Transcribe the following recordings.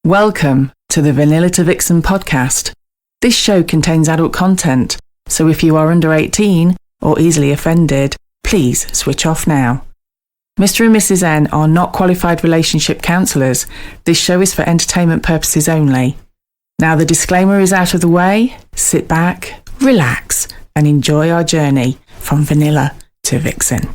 Welcome to the Vanilla to Vixen podcast. This show contains adult content, so if you are under 18 or easily offended, please switch off now. Mr. and Mrs. N are not qualified relationship counsellors. This show is for entertainment purposes only. Now the disclaimer is out of the way. Sit back, relax, and enjoy our journey from Vanilla to Vixen.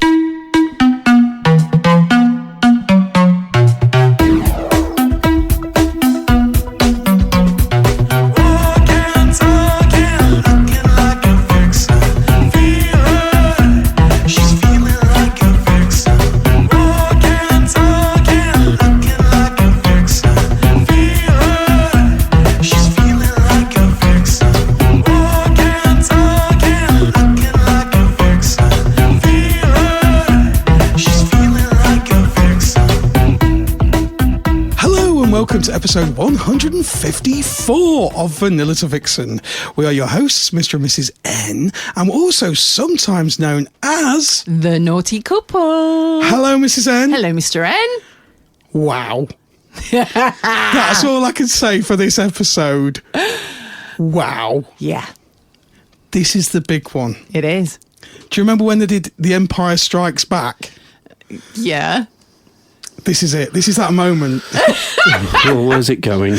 Welcome to episode 154 of Vanilla to Vixen. We are your hosts, Mr. and Mrs. N, and we're also sometimes known as... the Naughty Couple. Hello, Mrs. N. Hello, Mr. N. Wow. That's all I can say for this episode. Wow. Yeah. This is the big one. It is. Do you remember when they did The Empire Strikes Back? Yeah. This is it. This is that moment. Well, where's it going?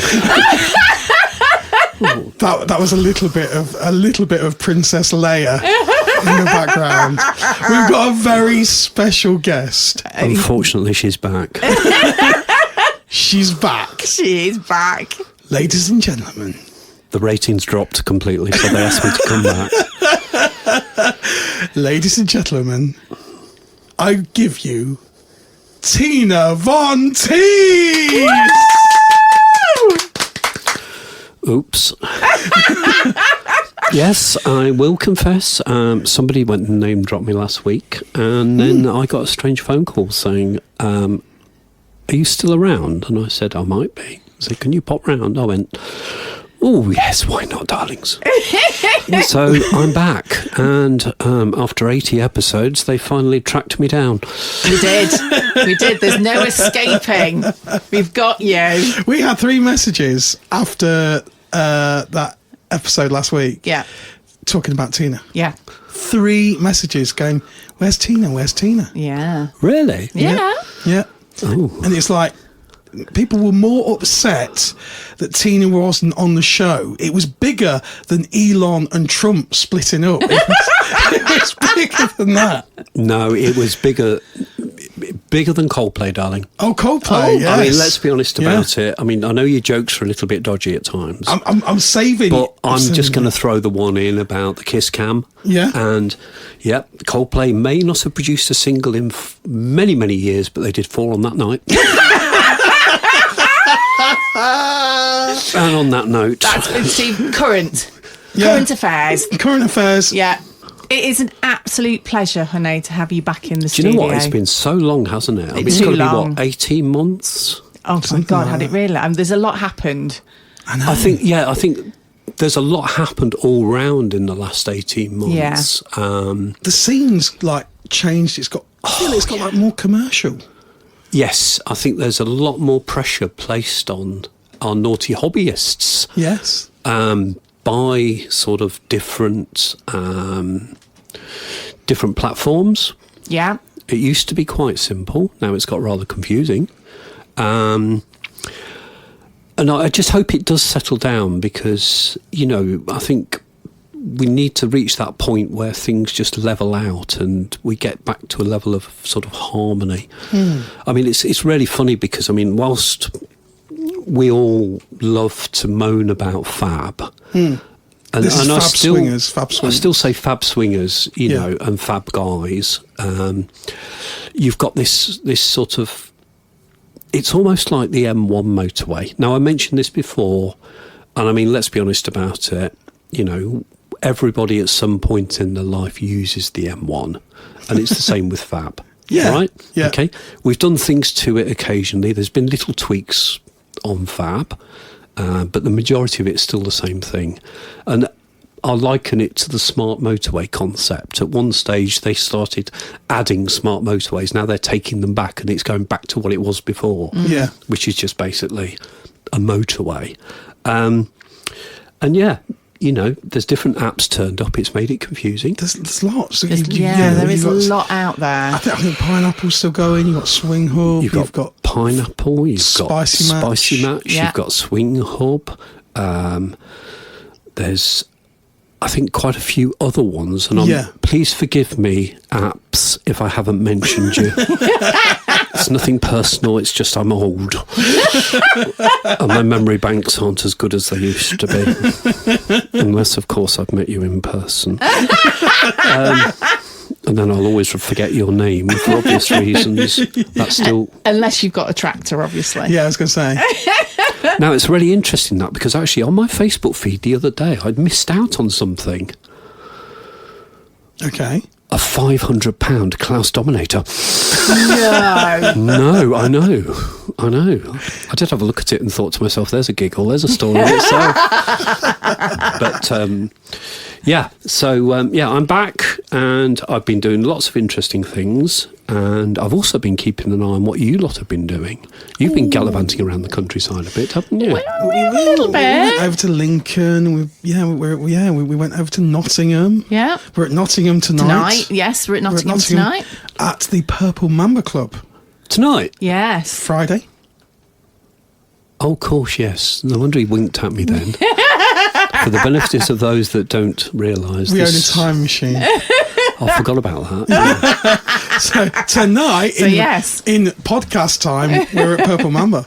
That was a little bit of Princess Leia in the background. We've got a very special guest. Unfortunately, she's back. She's back. She is back. Ladies and gentlemen. The ratings dropped completely, so they asked me to come back. Ladies and gentlemen, I give you Tina Vonteese! Oops. Yes, I will confess. Somebody went and name dropped me last week, and then I got a strange phone call saying, are you still around? And I said, I might be. I said, can you pop round? I went, oh, yes, why not, darlings? So I'm back, and after 80 episodes, they finally tracked me down. We did. There's no escaping. We've got you. We had 3 messages after that episode last week. Yeah. Talking about Tina. Yeah. 3 messages going, where's Tina? Where's Tina? Yeah. Really? Yeah. Yeah. Oh. And it's like, people were more upset that Tina wasn't on the show. It was bigger than Elon and Trump splitting up. It was bigger than that. No, it was bigger than Coldplay, darling. Oh, Coldplay, yes. I mean, let's be honest about it. I mean, I know your jokes are a little bit dodgy at times. I'm saving. But I'm just going to it. throw the one in about the Kiss Cam. Yeah. And, yeah, Coldplay may not have produced a single in many, many years, but they did 4 on that night. And on that note... That's Steve, current affairs. Current affairs. Yeah. It is an absolute pleasure, honey, to have you back in the Do studio. you know what? It's been so long, hasn't it? I mean, It's got too to be, long. what, 18 months? Oh, my God, had it really? There's a lot happened. I know. I think there's a lot happened all round in the last 18 months. Yeah. The scene's like changed. It's got like more commercial. Yes, I think there's a lot more pressure placed on our naughty hobbyists. Yes. By sort of different platforms. Yeah. It used to be quite simple. Now it's got rather confusing. And I just hope it does settle down because, you know, I think we need to reach that point where things just level out and we get back to a level of sort of harmony. I mean, it's really funny because, I mean, whilst we all love to moan about fab, and I still say fab swingers, you know, and fab guys. You've got this sort of, it's almost like the M1 motorway. Now, I mentioned this before, and I mean, let's be honest about it. You know, everybody at some point in their life uses the M1, and it's the same with fab. Yeah. Right? Yeah. Okay. We've done things to it occasionally. There's been little tweaks on fab, but the majority of it's still the same thing. And I liken it to the smart motorway concept. At one stage, they started adding smart motorways. Now they're taking them back, and it's going back to what it was before. Yeah. Which is just basically a motorway. And yeah, there's different apps turned up. It's made it confusing. There's lots. There is a lot out there. I think Pineapple's still going. You've got Swing Hub. You've got Pineapple. You've got Spicy Match. Yeah. You've got Swing Hub. There's, I think, quite a few other ones. And please forgive me, apps, if I haven't mentioned you. It's nothing personal. It's just I'm old. And my memory banks aren't as good as they used to be. Unless, of course, I've met you in person. And then I'll always forget your name for obvious reasons. That's still... Unless you've got a tractor, obviously. Yeah, I was going to say. Now, it's really interesting that, because actually on my Facebook feed the other day, I'd missed out on something. Okay. A £500 Klaus Dominator. No. No, I know. I did have a look at it and thought to myself, there's a giggle, there's a story in itself. But, I'm back, and I've been doing lots of interesting things, and I've also been keeping an eye on what you lot have been doing. You've been gallivanting around the countryside a bit, haven't you? A little bit. We went over to Lincoln. We went over to Nottingham. Yeah. We're at Nottingham tonight. Yes, we're at Nottingham tonight. At the Purple Mamba Club. Tonight? Yes. Friday. Oh, of course, yes. No wonder he winked at me then. For the benefit of those that don't realise we this... own a time machine. I forgot about that. Yeah. So tonight, in podcast time, we're at Purple Mamba.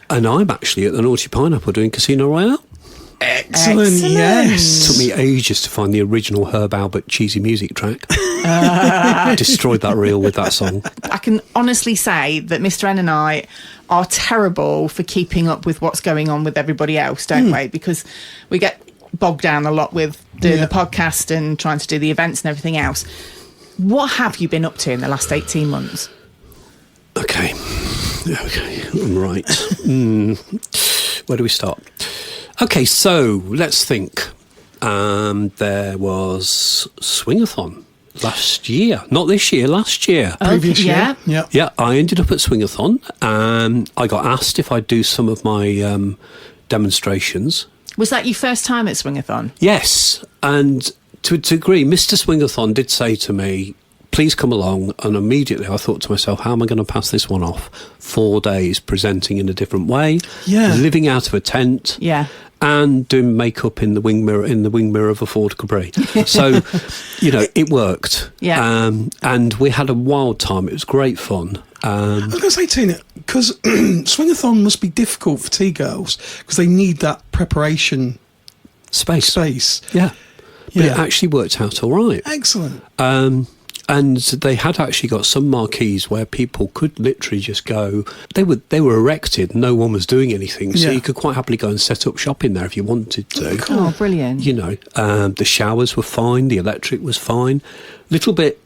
And I'm actually at the Naughty Pineapple doing Casino Royale. Excellent, yes. Took me ages to find the original Herb Albert cheesy music track. Destroyed that reel with that song. I can honestly say that Mr. N and I are terrible for keeping up with what's going on with everybody else, don't we? Because we get bogged down a lot with doing the podcast and trying to do the events and everything else. What have you been up to in the last 18 months? Okay, I'm right. Where do we start? Okay, so let's think. There was Swingathon last year. Not this year, last year. Previous year. Yeah. Yeah, I ended up at Swingathon. I got asked if I'd do some of my demonstrations. Was that your first time at Swingathon? Yes, and to a degree, Mr. Swingathon did say to me, please come along, and immediately I thought to myself, how am I going to pass this one off? 4 days presenting in a different way, living out of a tent, and doing makeup in the wing mirror of a Ford Capri. So, it worked. Yeah. And we had a wild time. It was great fun. I was going to say, Tina, because Swingathon must be difficult for T-girls because they need that preparation space. Yeah. But it actually worked out all right. Excellent. And they had actually got some marquees where people could literally just go. They were erected. No one was doing anything, so you could quite happily go and set up shop in there if you wanted to. Oh, brilliant! The showers were fine. The electric was fine. Little bit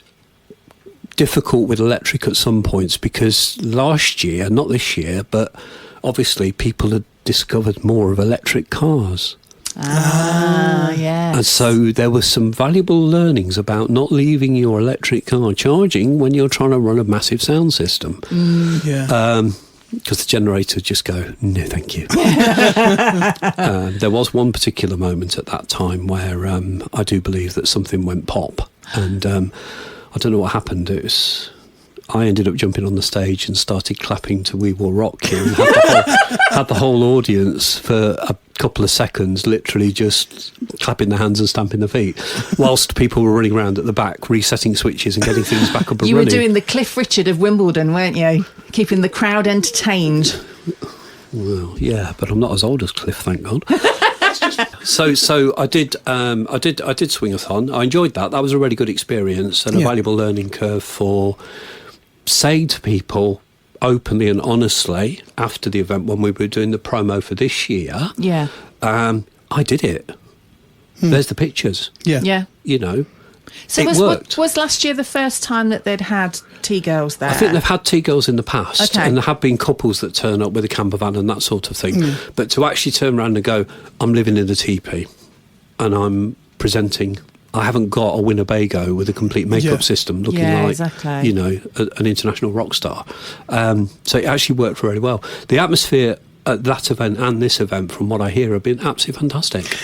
difficult with electric at some points because last year, not this year, but obviously people had discovered more of electric cars. Yes. And so there were some valuable learnings about not leaving your electric car charging when you're trying to run a massive sound system. Because the generator just go, no, thank you. There was one particular moment at that time where I do believe that something went pop. And I don't know what happened. I ended up jumping on the stage and started clapping to We Will Rock You and had the whole audience for a couple of seconds literally just clapping their hands and stamping their feet whilst people were running around at the back resetting switches and getting things back up and running. You were doing the Cliff Richard of Wimbledon, weren't you? Keeping the crowd entertained. Well, yeah, but I'm not as old as Cliff, thank God. So I did Swingathon. I enjoyed that. That was a really good experience and a valuable learning curve for saying to people openly and honestly after the event when we were doing the promo for this year, I did it. There's the pictures. Yeah. So it worked. Was last year the first time that they'd had T-girls there? I think they've had T-girls in the past, okay. and there have been couples that turn up with a camper van and that sort of thing. But to actually turn around and go, I'm living in a teepee and I'm presenting. I haven't got a Winnebago with a complete makeup system looking like, an international rock star. So it actually worked really well. The atmosphere at that event and this event, from what I hear, have been absolutely fantastic.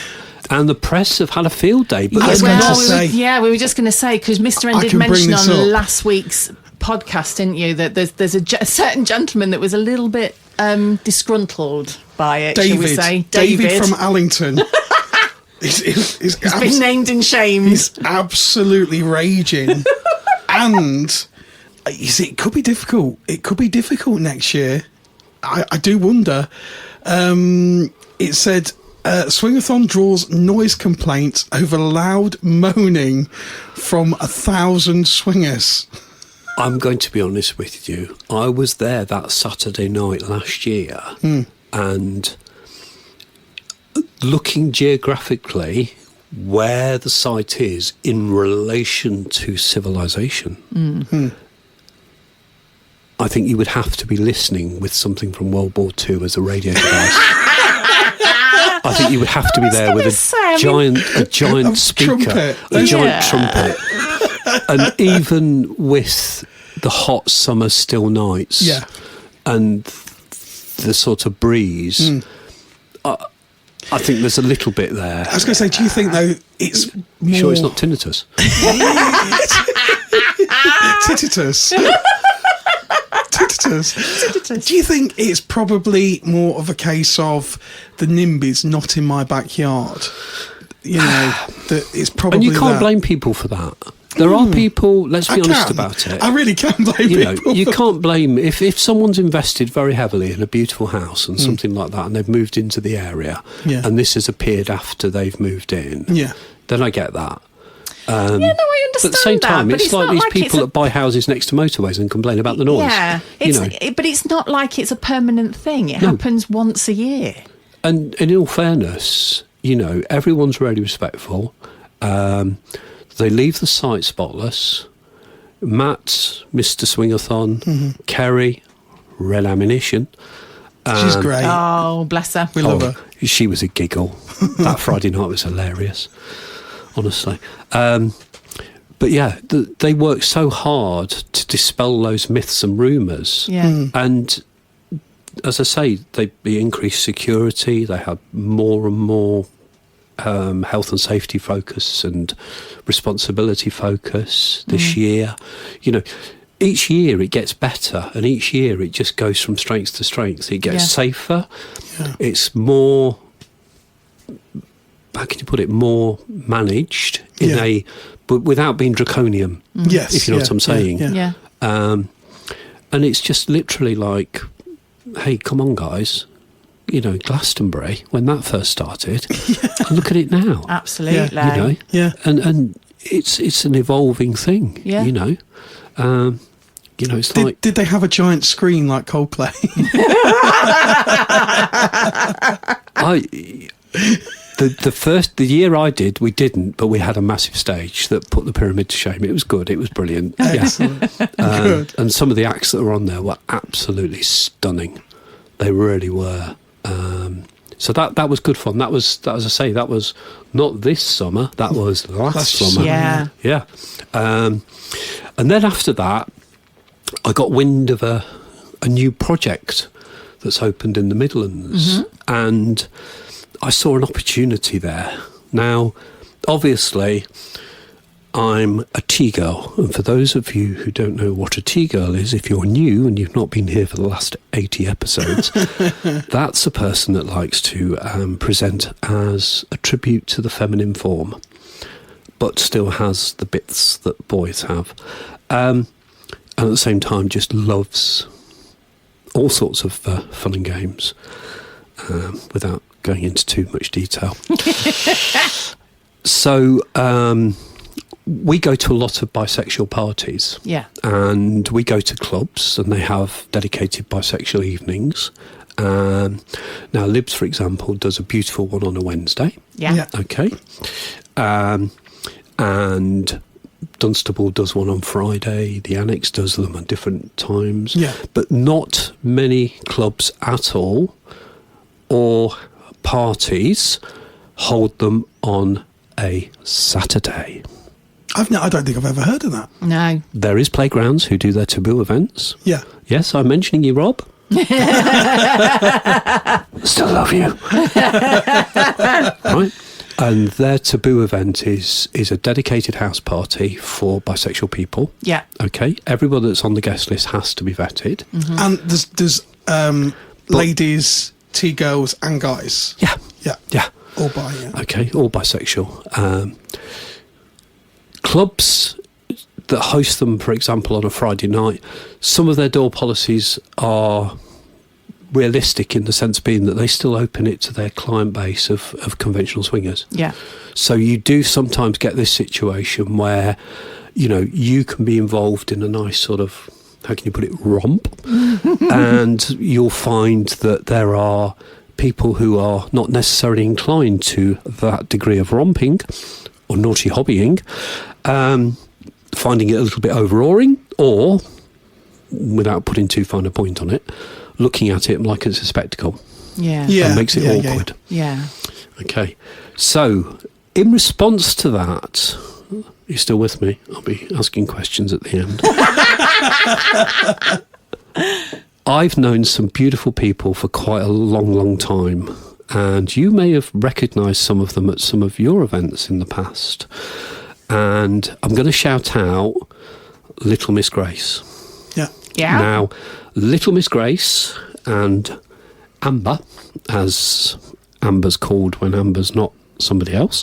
And the press have had a field day. But I was going to say, we were just going to say, because Mr. N did mention on last week's podcast, didn't you, that there's a certain gentleman that was a little bit disgruntled by it, shall we say? David from Allington. He's been named and shamed. He's absolutely raging. And you see, it could be difficult. It could be difficult next year. I do wonder. It said, Swingathon draws noise complaints over loud moaning from 1,000 swingers. I'm going to be honest with you. I was there that Saturday night last year, and looking geographically where the site is in relation to civilization, I think you would have to be listening with something from World War II as a radio device. I think you would have to be there with a giant speaker, a giant trumpet, and even with the hot summer still nights and the sort of breeze, I think there's a little bit there. I was going to say, do you think though it's more... Sure, it's not tinnitus? Tinnitus. Do you think it's probably more of a case of the NIMBY's not in my backyard? You know, that it's probably. And you can't blame people for that. There are people. Let's be honest about it. I really can blame people. You can't blame if someone's invested very heavily in a beautiful house and something like that, and they've moved into the area, and this has appeared after they've moved in. Yeah, then I get that. No, I understand. But at the same time, it's like these people that buy houses next to motorways and complain about the noise. Yeah, but it's not like it's a permanent thing. It happens once a year. And in all fairness, everyone's really respectful. They leave the site spotless. Matt, Mr. Swingathon, Kerry, Red Ammunition. She's great. Oh, bless her. We love her. She was a giggle. That Friday night was hilarious, honestly. But yeah, they work so hard to dispel those myths and rumours. Yeah. And as I say, they increased security. They had more and more health and safety focus and responsibility focus this year. Each year it gets better, and each year it just goes from strength to strength. It gets safer. Yeah. It's more, how can you put it, more managed but without being draconian. Yes, if you know what I'm saying. Yeah. And it's just literally like, hey, come on, guys. Glastonbury, when that first started, and look at it now. Absolutely. And it's an evolving thing. Yeah. It's like. Did they have a giant screen like Coldplay? The year I did, we didn't, but we had a massive stage that put the pyramid to shame. It was good. It was brilliant. Excellent. Good. And some of the acts that were on there were absolutely stunning. They really were. So that was good fun. That was, as I say, that was not this summer. That was last summer. Yeah. Yeah. And then after that, I got wind of a new project that's opened in the Midlands, and I saw an opportunity there. Now, obviously, I'm a tea girl, and for those of you who don't know what a tea girl is, if you're new and you've not been here for the last 80 episodes, that's a person that likes to present as a tribute to the feminine form, but still has the bits that boys have, and at the same time just loves all sorts of fun and games, without going into too much detail. So we go to a lot of bisexual parties. Yeah. And we go to clubs, and they have dedicated bisexual evenings. Now, Libs, for example, does a beautiful one on a Wednesday. Yeah. Okay. And Dunstable does one on Friday. The Annex does them at different times. Yeah. But not many clubs at all, or parties, hold them on a Saturday. I don't think I've ever heard of that. No. There is Playgrounds who do their taboo events. Yeah. Yes, I'm mentioning you, Rob. Still love you. Right? And their taboo event is a dedicated house party for bisexual people. Yeah. Okay. Everyone that's on the guest list has to be vetted. Mm-hmm. And there's ladies, T-girls and guys. Yeah. Yeah. Yeah. All bi, yeah. Okay. All bisexual. Clubs that host them, for example, on a Friday night, some of their door policies are realistic in the sense being that they still open it to their client base of conventional swingers. Yeah. So you do sometimes get this situation where, you know, you can be involved in a nice sort of, how can you put it, romp, and you'll find that there are people who are not necessarily inclined to that degree of romping or naughty hobbying, finding it a little bit overawing, or, without putting too fine a point on it, looking at it like it's a spectacle. Yeah. Yeah. And makes it awkward. Yeah. Okay. So, in response to that, you're still with me? I'll be asking questions at the end. I've known some beautiful people for quite a long, long time, and you may have recognised some of them at some of your events in the past. And I'm going to shout out Little Miss Grace. Yeah. Yeah. Now, Little Miss Grace and Amber, as Amber's called when Amber's not somebody else,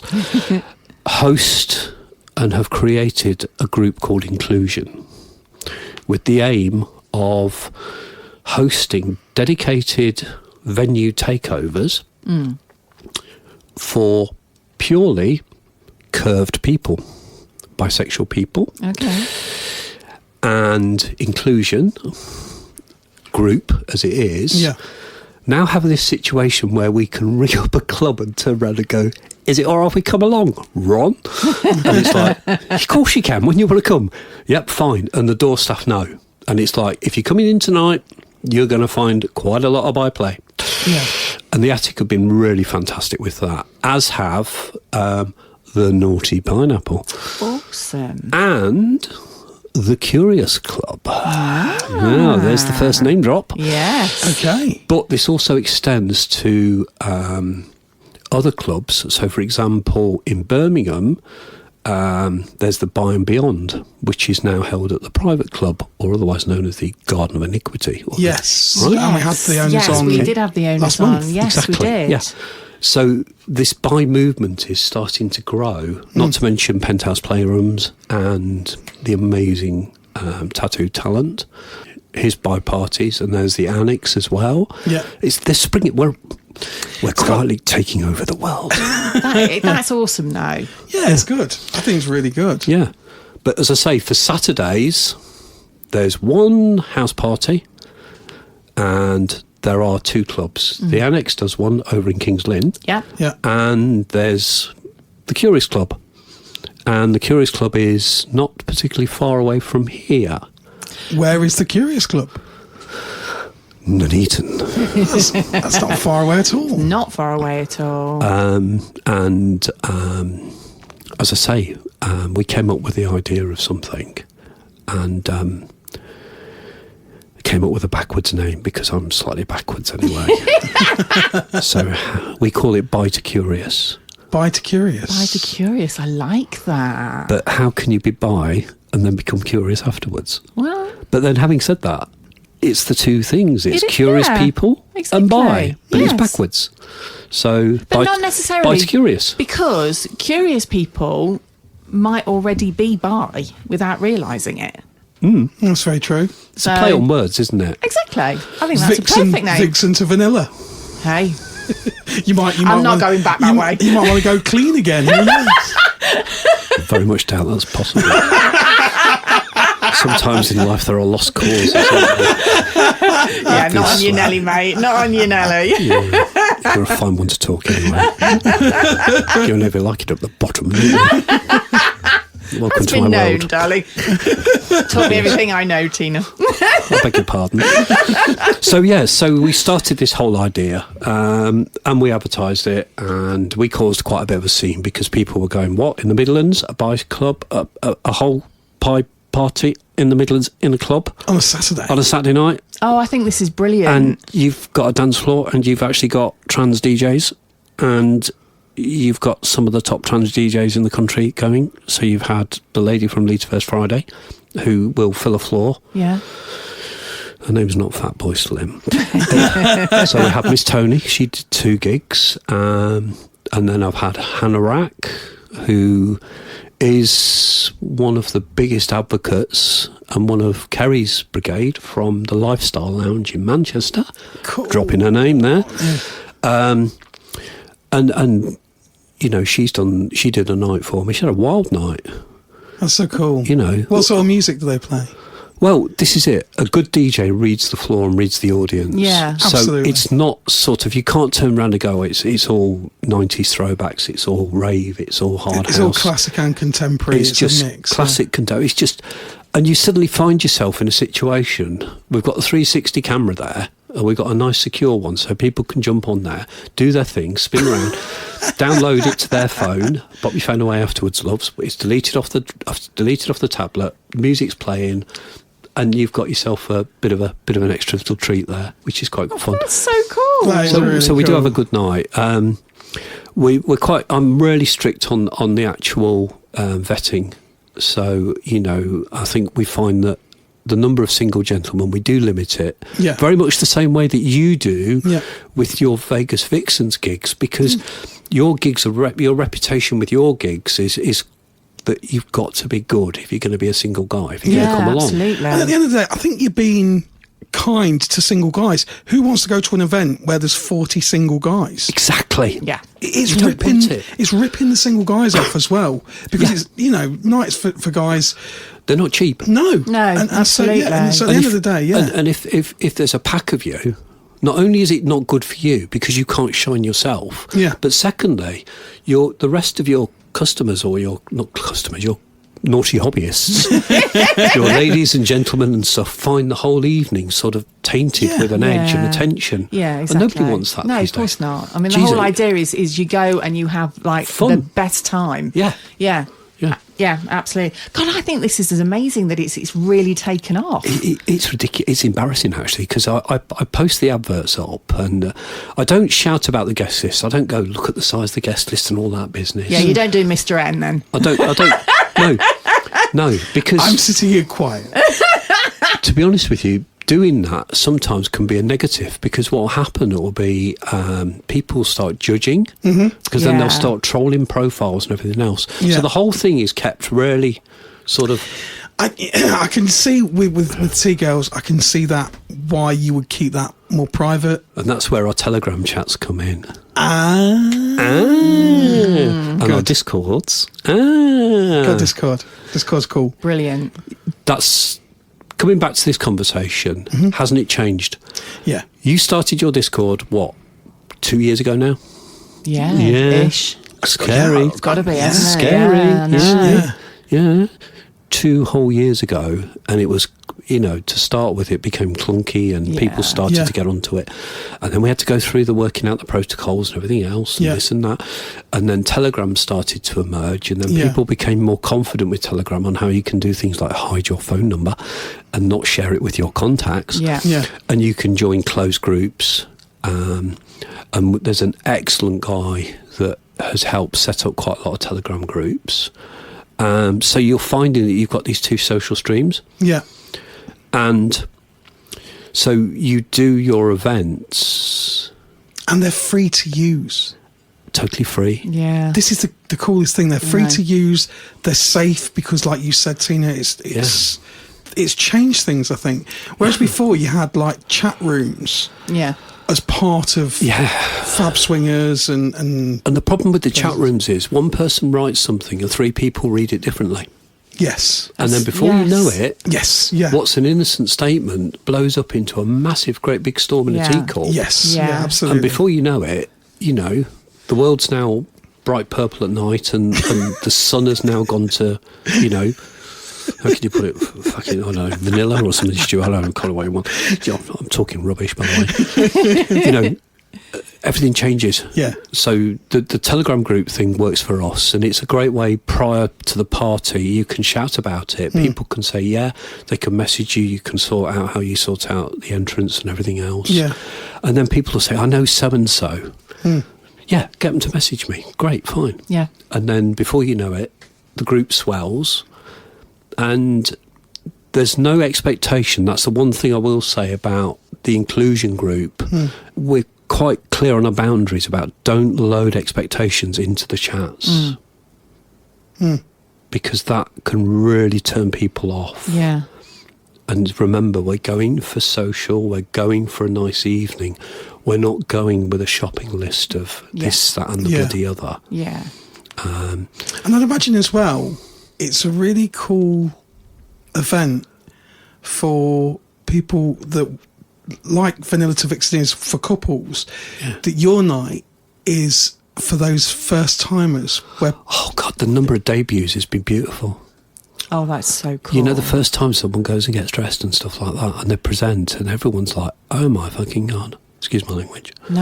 host and have created a group called Inclusion with the aim of hosting dedicated venue takeovers for purely curved people, bisexual people. Okay. And Inclusion group, as it is, Yeah. now have this situation where we can ring up a club and turn around and go, is it all right if we come along, Ron? And it's like, of course you can, when you want to come. Yep, fine. And the door staff know. And it's like, if you're coming in tonight, you're going to find quite a lot of byplay. Yeah. And the Attic have been really fantastic with that, as have the Naughty Pineapple. Awesome. And the Curious Club. Now, there's the first name drop. Yes. Okay. But this also extends to other clubs. So, for example, in Birmingham, there's the By and Beyond, which is now held at the Private Club, or otherwise known as the Garden of Iniquity. Yes. Right? And we had the owners yes, on. we did have the owners last on. month. Yes, Exactly. we did. Yeah. So this bi movement is starting to grow, not to mention Penthouse Playrooms and the amazing tattoo talent. His bi parties, and there's the Annex as well. Yeah. They're springing. We're quietly taking over the world. That's awesome now. Yeah, it's good. I think it's really good. Yeah. But as I say, for Saturdays, there's one house party and there are two clubs. The Annex does one over in King's Lynn. Yeah. Yeah. And there's the Curious Club. And the Curious Club is not particularly far away from here. Where is the Curious Club? Nuneaton. That's not far away at all. Not far away at all. As I say, we came up with the idea of something and came up with a backwards name because I'm slightly backwards anyway. So we call it Bi to Curious. Bi to Curious. By the Curious, I like that. But how can you be bi and then become curious afterwards? Well, But then having said that, it's the two things. It's It is, curious yeah, people exactly, and bi. But it's yes. backwards. So but not necessarily. Bi to curious. Because curious people might already be bi without realising it. That's very true. It's a play on words, isn't it? Exactly. I think that's Vixen, a perfect name. Vixen to vanilla. Hey, You might I'm not wanna- going back that way. You might want to go clean again. Who knows? I very much doubt that's possible. Sometimes in life there are lost causes. yeah, not on your Nelly, mate. Not on your Nelly. You're a fine one to talk anyway. You'll never like it at the bottom. Welcome It's to been my known, world. darling. Taught me everything I know, Tina. I beg your pardon. So we started this whole idea and we advertised it and we caused quite a bit of a scene because people were going, what, in the Midlands, a bi club, a whole pie party? in the Midlands in a club On a Saturday. on a Saturday night, Oh, I think this is brilliant. and you've got a dance floor, and you've actually got trans DJs, and you've got some of the top trans DJs in the country going. So you've had the lady from Leeds First Friday, who will fill a floor. yeah. Her name's not Fatboy Slim. So we had Miss Tony. She did 2 gigs. And then I've had Hannah Rack, who is one of the biggest advocates and one of Kerry's brigade from the Lifestyle Lounge in Manchester. Cool. Dropping her name there. And you know, she did a night for me. She had a wild night. That's so cool. You know. What sort of music do they play? Well, this is it. A good DJ reads the floor and reads the audience. Yeah. So Absolutely. it's not sort of, you can't turn around and go, it's all 90s throwbacks, it's all rave, it's all hard It's house. all classic and contemporary. It's just a mix. classic contemporary. It's just, and you suddenly find yourself in a situation, we've got the 360 camera there, and we've got a nice secure one, so people can jump on there, do their thing, spin around, download it to their phone, pop your phone away afterwards, loves. It's deleted off the tablet, music's playing, and you've got yourself a bit of an extra little treat there, which is quite fun. That's so cool. That is So, really so we do cool. have a good night. We're quite. I'm really strict on the actual vetting. So you know, I think we find that the number of single gentlemen, we do limit it. Yeah. Very much the same way that you do Yeah. with your Vegas Vixens gigs, because your gigs are your reputation with your gigs is that you've got to be good if you're going to be a single guy, if you're going to come along. Absolutely. And at the end of the day, I think you're being kind to single guys. Who wants to go to an event where there's 40 single guys? Exactly. Yeah. It's You don't ripping. want it. It's ripping the single guys off as well, because Yeah. it's nights for guys. They're not cheap. No, No, and so absolutely. at the end of the day, yeah, And if there's a pack of you, not only is it not good for you because you can't shine yourself, Yeah. but secondly, the rest of your customers, or your naughty hobbyists, your ladies and gentlemen and stuff, find the whole evening sort of tainted Yeah. with an edge and Yeah. attention. Yeah, exactly. And nobody wants that No, these of course days. not. I mean, the Jeez, whole it- idea is you go and you have like Fun. the best time. Yeah. Yeah. Yeah. Yeah, absolutely. God, I think this is amazing that it's really taken off. It's ridiculous. It's embarrassing, actually, because I post the adverts up, and I don't shout about the guest list. I don't go, look at the size of the guest list and all that business. Yeah, you don't do Mr. N then. I don't. No, because I'm sitting here quiet. to be honest with you, doing that sometimes can be a negative, because what will happen, it will be people start judging, because then Yeah. they'll start trolling profiles and everything else. Yeah. So the whole thing is kept really sort of. I can see with T-girls, I can see that why you would keep that more private. And that's where our Telegram chats come in. Ah, And our Good. Discords. got Discord. Discord's cool. Brilliant. That's coming back to this conversation. Hasn't it changed? Yeah, You started your Discord, what, 2 years ago now? Yeah. Yeah. Ish. Scary. It's got to be, Yeah. hasn't it? Scary. Yeah, I know. Yeah. Yeah. 2 whole years ago, and it was, to start with, it became clunky, and Yeah. people started Yeah. to get onto it, and then we had to go through the working out the protocols and everything else, and Yeah. this and that, and then Telegram started to emerge, and then Yeah. people became more confident with Telegram on how you can do things like hide your phone number and not share it with your contacts. Yeah. yeah. And you can join closed groups. And there's an excellent guy that has helped set up quite a lot of Telegram groups. So you're finding that you've got these 2 social streams. Yeah. And so you do your events And they're free to use. totally free. Yeah. This is the coolest thing. They're free Right. to use. They're safe because, like you said, Tina, it's changed things, I think. Whereas before you had like chat rooms Yeah. as part of Yeah. Fab Swingers and And the problem with the chat rooms is one person writes something and 3 people read it differently. yes, And then before you know it, yes, yeah, what's an innocent statement blows up into a massive, great big storm in Yeah. a teacup. yes, yeah, Yeah. absolutely. And before you know it, the world's now bright purple at night, and the sun has now gone to, how can you put it? Fucking, I don't know, vanilla or something, Stu. I don't know, colour what you want. I'm talking rubbish, by the way. everything changes. Yeah. So the Telegram group thing works for us, and it's a great way prior to the party. You can shout about it. People can say, yeah, they can message you. You can sort out how you sort out the entrance and everything else. Yeah. And then people will say, I know so-and-so. Yeah, get them to message me. Great, fine. Yeah. And then before you know it, the group swells, and there's no expectation. That's the one thing I will say about the inclusion group. We're quite clear on our boundaries about don't load expectations into the chats. Because that can really turn people off. Yeah. And remember, we're going for social, we're going for a nice evening. We're not going with a shopping list of this, that and the bloody other. Yeah. And I'd imagine as well, it's a really cool event for people that like Vanilla to Vixen is for couples, that your night is for those first timers where Oh God, the number of debuts has been beautiful. Oh, that's so cool. You know, the first time someone goes and gets dressed and stuff like that, and they present, and everyone's like, "Oh my fucking God!" Excuse my language. No,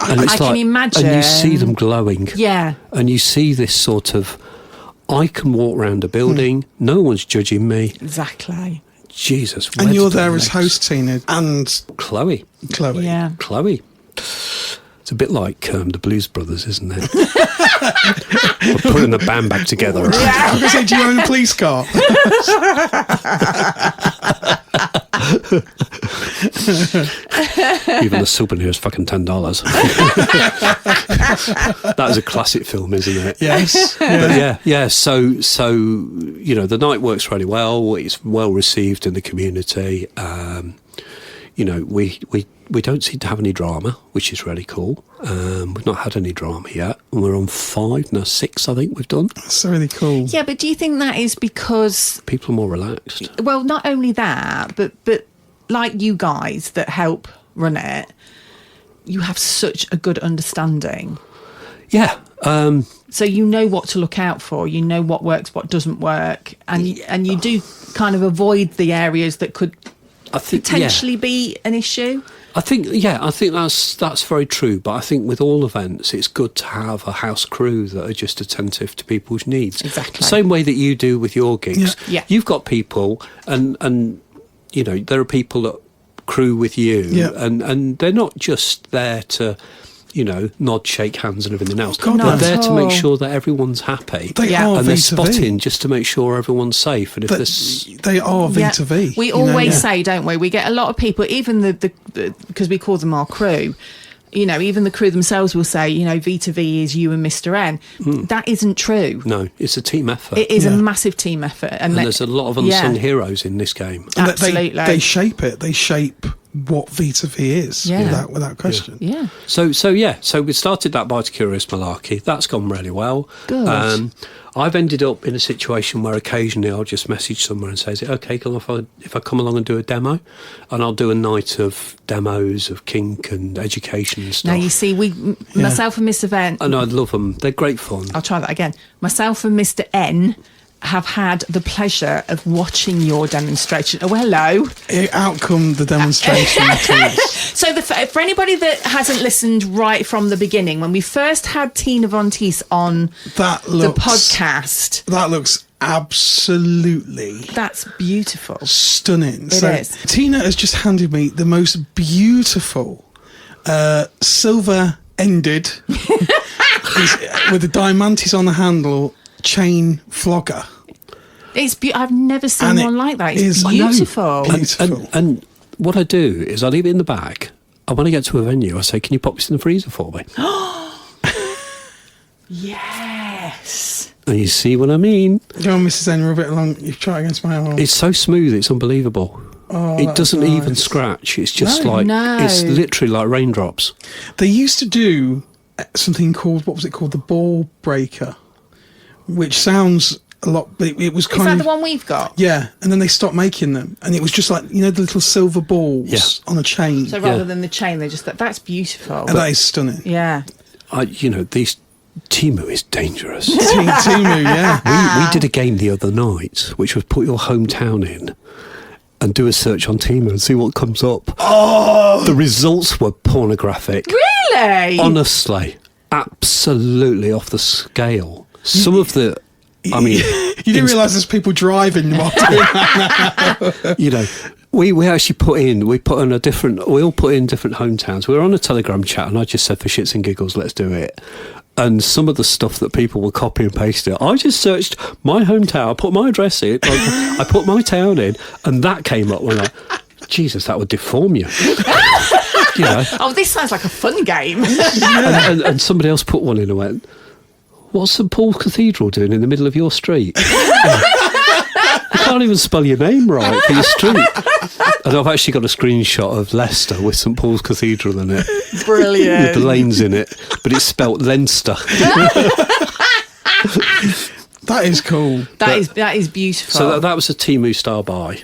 And I it's can imagine. and you see them glowing. Yeah. And you see this sort of, I can walk around a building, no one's judging me. Exactly. Jesus. and where you're did there the as legs- host, Tina, and Chloe. Yeah. Chloe. It's a bit like the Blues Brothers, isn't it? We're putting the band back together. I was going to say, do you own a police car? Even the souvenir is fucking $10. That is a classic film, isn't it? Yes. But yeah. So you know, the night works really well. It's well received in the community. You know, we don't seem to have any drama, which is really cool. We've not had any drama yet, and we're on 5 now, 6 I think we've done. That's really cool. Yeah, but do you think that is because, People are more relaxed. well, not only that, but like you guys that help run it, you have such a good understanding. Yeah. So you know what to look out for. You know what works, what doesn't work, and you do kind of avoid the areas that could I think potentially be an issue. I think that's very true. But I think with all events, it's good to have a house crew that are just attentive to people's needs. Exactly. The same way that you do with your gigs. Yeah. You've got people, and you know, there are people that crew with you, and they're not just there to, you know, nod, shake hands, and everything else. God, they're not there at to all. make sure that everyone's happy. They Yeah. are and they're V2V. spotting just to make sure everyone's safe. And if this, They are V2V. We you know, always yeah. say, don't we? We get a lot of people, even the because we call them our crew. You know, even the crew themselves will say, you know, V2V is you and Mr. N. That isn't true. no, it's a team effort. It is a Yeah. massive team effort, and there's a lot of unsung heroes in this game. And Absolutely. They shape it. They shape what V2V is, Yeah. without question. Yeah. So we started that Bite Curious malarkey. That's gone really well. Good. I've ended up in a situation where occasionally I'll just message someone and say, is it okay if I come along and do a demo? And I'll do a night of demos of kink and education and stuff. Now, you see, myself and Mr. N, And I love them. They're great fun. I'll try that again. Myself and Mr. N have had the pleasure of watching your demonstration. Oh, hello. Out come the demonstration tools. So for anybody that hasn't listened right from the beginning, when we first had Tina Vonteese on That the looks podcast, That looks absolutely that's beautiful. stunning. It is. Tina has just handed me the most beautiful silver-ended with the diamantes on the handle chain flogger. It's I've never seen And it one like that. is- It's I know. beautiful. Beautiful. And what I do is I leave it in the bag. And when I get to a venue, I say, can you pop this in the freezer for me? Yes. And you see what I mean? Go on, Mrs. N, rub it along. You try against my arm. It's so smooth, it's unbelievable. Oh, It that's doesn't even nice. scratch. It's just No. like, No. it's literally like raindrops. They used to do something called, what was it called? The ball breaker, which sounds a lot, but it was Is kind that of... the one we've got? Yeah, and then they stopped making them, and it was just like, you know, the little silver balls Yeah. on a chain. So rather Yeah. than the chain, they just that's beautiful. And that is stunning. Yeah. These Timu is dangerous. Timu, yeah. We did a game the other night, which was put your hometown in and do a search on Timu and see what comes up. Oh, The results were pornographic. Really? Really? Honestly, absolutely off the scale. Some of the, I mean, you didn't realise there's people driving while doing that. you know, we actually we all put in different hometowns. We were on a Telegram chat, and I just said, for shits and giggles, let's do it. And some of the stuff that people were copy and pasting, I just searched my hometown, I put my address in, I put my town in, and that came up. When Jesus, that would deform you. You know. Oh, this sounds like a fun game. and somebody else put one in and went, what's St Paul's Cathedral doing in the middle of your street? You can't even spell your name right for your street. And I've actually got a screenshot of Leicester with St Paul's Cathedral in it. Brilliant. With the lanes in it, but it's spelt Leinster. That is cool. That is beautiful. So that was a Temu style buy.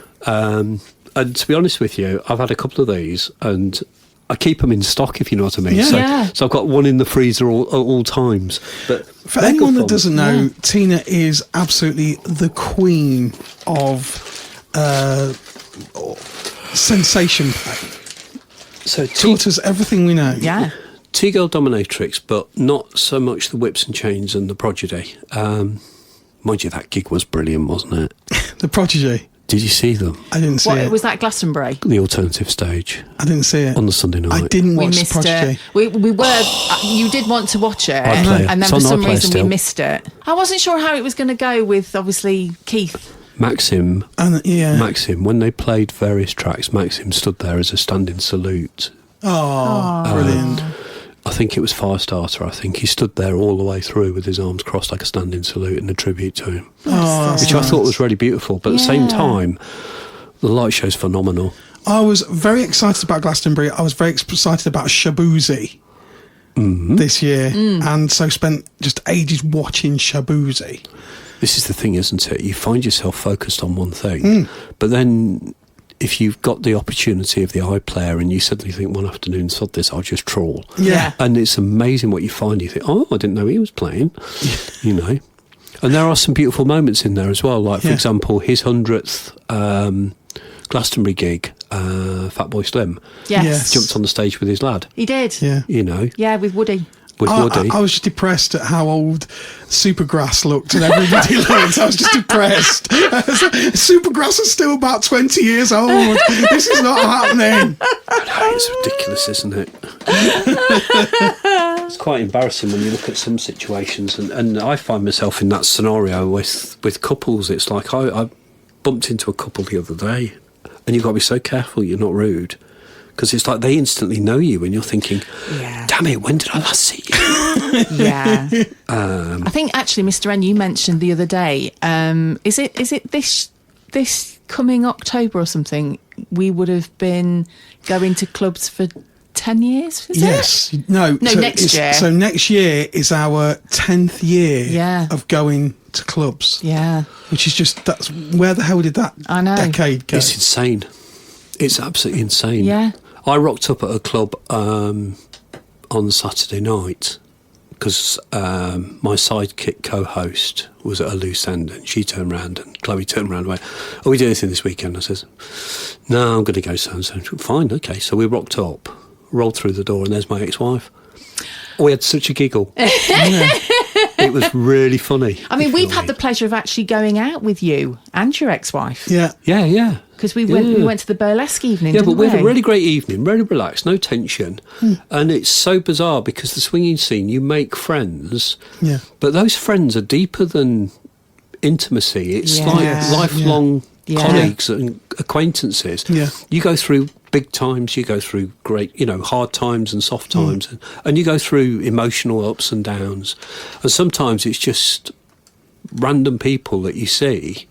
And to be honest with you, I've had a couple of these, and I keep them in stock, if you know what I mean. Yeah. So I've got one in the freezer all times. But for anyone that doesn't know, Tina is absolutely the queen of sensation play. So taught us everything we know. Yeah. T-Girl dominatrix, but not so much the whips and chains and the prodigy. Mind you, that gig was brilliant, wasn't it? The Prodigy. Did you see them? I didn't see it. Was that Glastonbury? The alternative stage. I didn't see it. On the Sunday night. I didn't We watch missed Prodigy. it. We were. You did want to watch it, iPlayer. and then It's for on some iPlayer reason we still. missed it. I wasn't sure how it was going to go with obviously Keith. Maxim, And when they played various tracks, Maxim stood there as a standing salute. Oh, brilliant. I think it was Firestarter. I think he stood there all the way through with his arms crossed like a standing salute and a tribute to him, which I thought was really beautiful. But at the same time, the light show's phenomenal. I was very excited about Glastonbury. I was very excited about Shabuzi this year, and so spent just ages watching Shabuzi. This is the thing, isn't it? You find yourself focused on one thing, but then if you've got the opportunity of the iPlayer and you suddenly think one afternoon, sod this, I'll just trawl. Yeah. And it's amazing what you find. You think, oh, I didn't know he was playing, you know. And there are some beautiful moments in there as well. Like, for example, his 100th Glastonbury gig, Fatboy Slim. Yes. Jumped on the stage with his lad. He did. Yeah. You know. Yeah, with Woody. With Woody. I was just depressed at how old Supergrass looked and everybody looked. I was just depressed. Supergrass is still about 20 years old. This is not happening. I know, it's ridiculous, isn't it? It's quite embarrassing when you look at some situations, and I find myself in that scenario with couples. It's like I bumped into a couple the other day, and you've got to be so careful you're not rude. Because it's like they instantly know you and you're thinking, damn it, when did I last see you? Yeah. I think actually, Mr. N, you mentioned the other day, is it this coming October or something, we would have been going to clubs for 10 years, is yes. it? No, so next year. So next year is our 10th year of going to clubs. Yeah. Which is just, where the hell did that decade go? It's insane. It's absolutely insane. Yeah. I rocked up at a club on Saturday night because my sidekick co-host was at a loose end, and she turned around and Chloe turned around and went, "Are we doing anything this weekend?" I says, "No, I'm going to go so-and-so." Fine, okay. So we rocked up, rolled through the door, and there's my ex-wife. We had such a giggle. It was really funny. I mean, we've had the pleasure of actually going out with you and your ex-wife. Yeah. Yeah. Because we went to the burlesque evening, Yeah, didn't but we had a really great evening, really relaxed, no tension. And it's so bizarre because the swinging scene, you make friends, but those friends are deeper than intimacy. It's like lifelong colleagues and acquaintances. Yeah. You go through big times, you go through great, hard times and soft times, and you go through emotional ups and downs. And sometimes it's just random people that you see,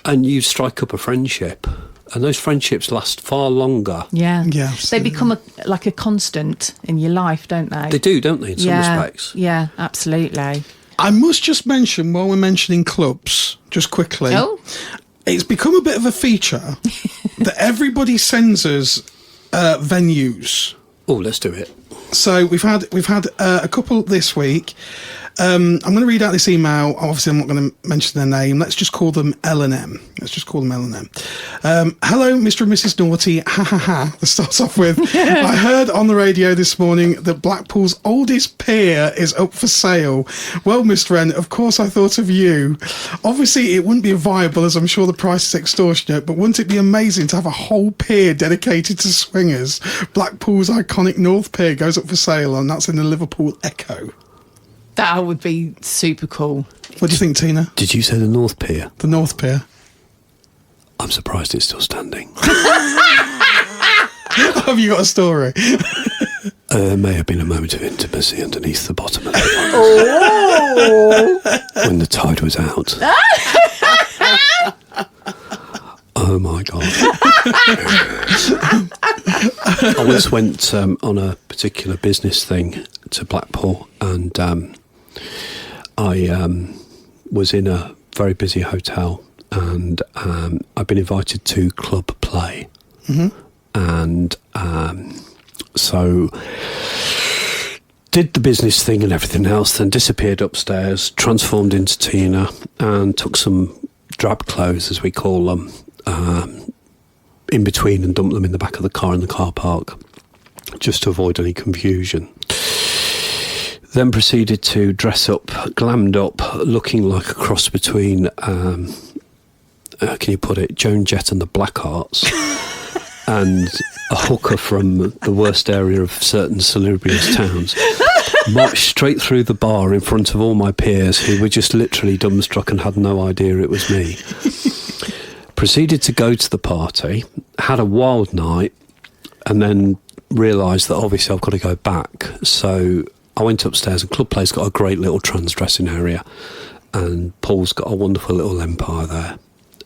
and you strike up a friendship, and those friendships last far longer. Yeah. Yeah. They become like a constant in your life, don't they? They do, don't they, in some respects? Yeah, absolutely. I must just mention, while we're mentioning clubs, just quickly, it's become a bit of a feature that everybody sends us venues. Oh, let's do it. So we've had a couple this week. I'm going to read out this email. Obviously, I'm not going to mention their name. Let's just call them L and M. Hello, Mr. and Mrs. Naughty. Ha ha ha. That starts off with, I heard on the radio this morning that Blackpool's oldest pier is up for sale. Well, Mr. N, of course I thought of you. Obviously, it wouldn't be viable, as I'm sure the price is extortionate, but wouldn't it be amazing to have a whole pier dedicated to swingers? Blackpool's iconic North Pier goes up for sale, and that's in the Liverpool Echo. That would be super cool. What do you think, Tina? Did you say the North Pier? The North Pier. I'm surprised it's still standing. Have you got a story? May have been a moment of intimacy underneath the bottom of the when the tide was out. Oh my God. I once went on a particular business thing to Blackpool, and I was in a very busy hotel, and I've been invited to club play. And so did the business thing and everything else, then disappeared upstairs, transformed into Tina, and took some drab clothes, as we call them, in between, and dumped them in the back of the car in the car park, just to avoid any confusion. Then proceeded to dress up, glammed up, looking like a cross between, can you put it, Joan Jett and the Blackhearts, and a hooker from the worst area of certain salubrious towns. Marched straight through the bar in front of all my peers, who were just literally dumbstruck and had no idea it was me. Proceeded to go to the party, had a wild night, and then realised that obviously I've got to go back. So I went upstairs, and Club Play's got a great little trans dressing area, and Paul's got a wonderful little empire there.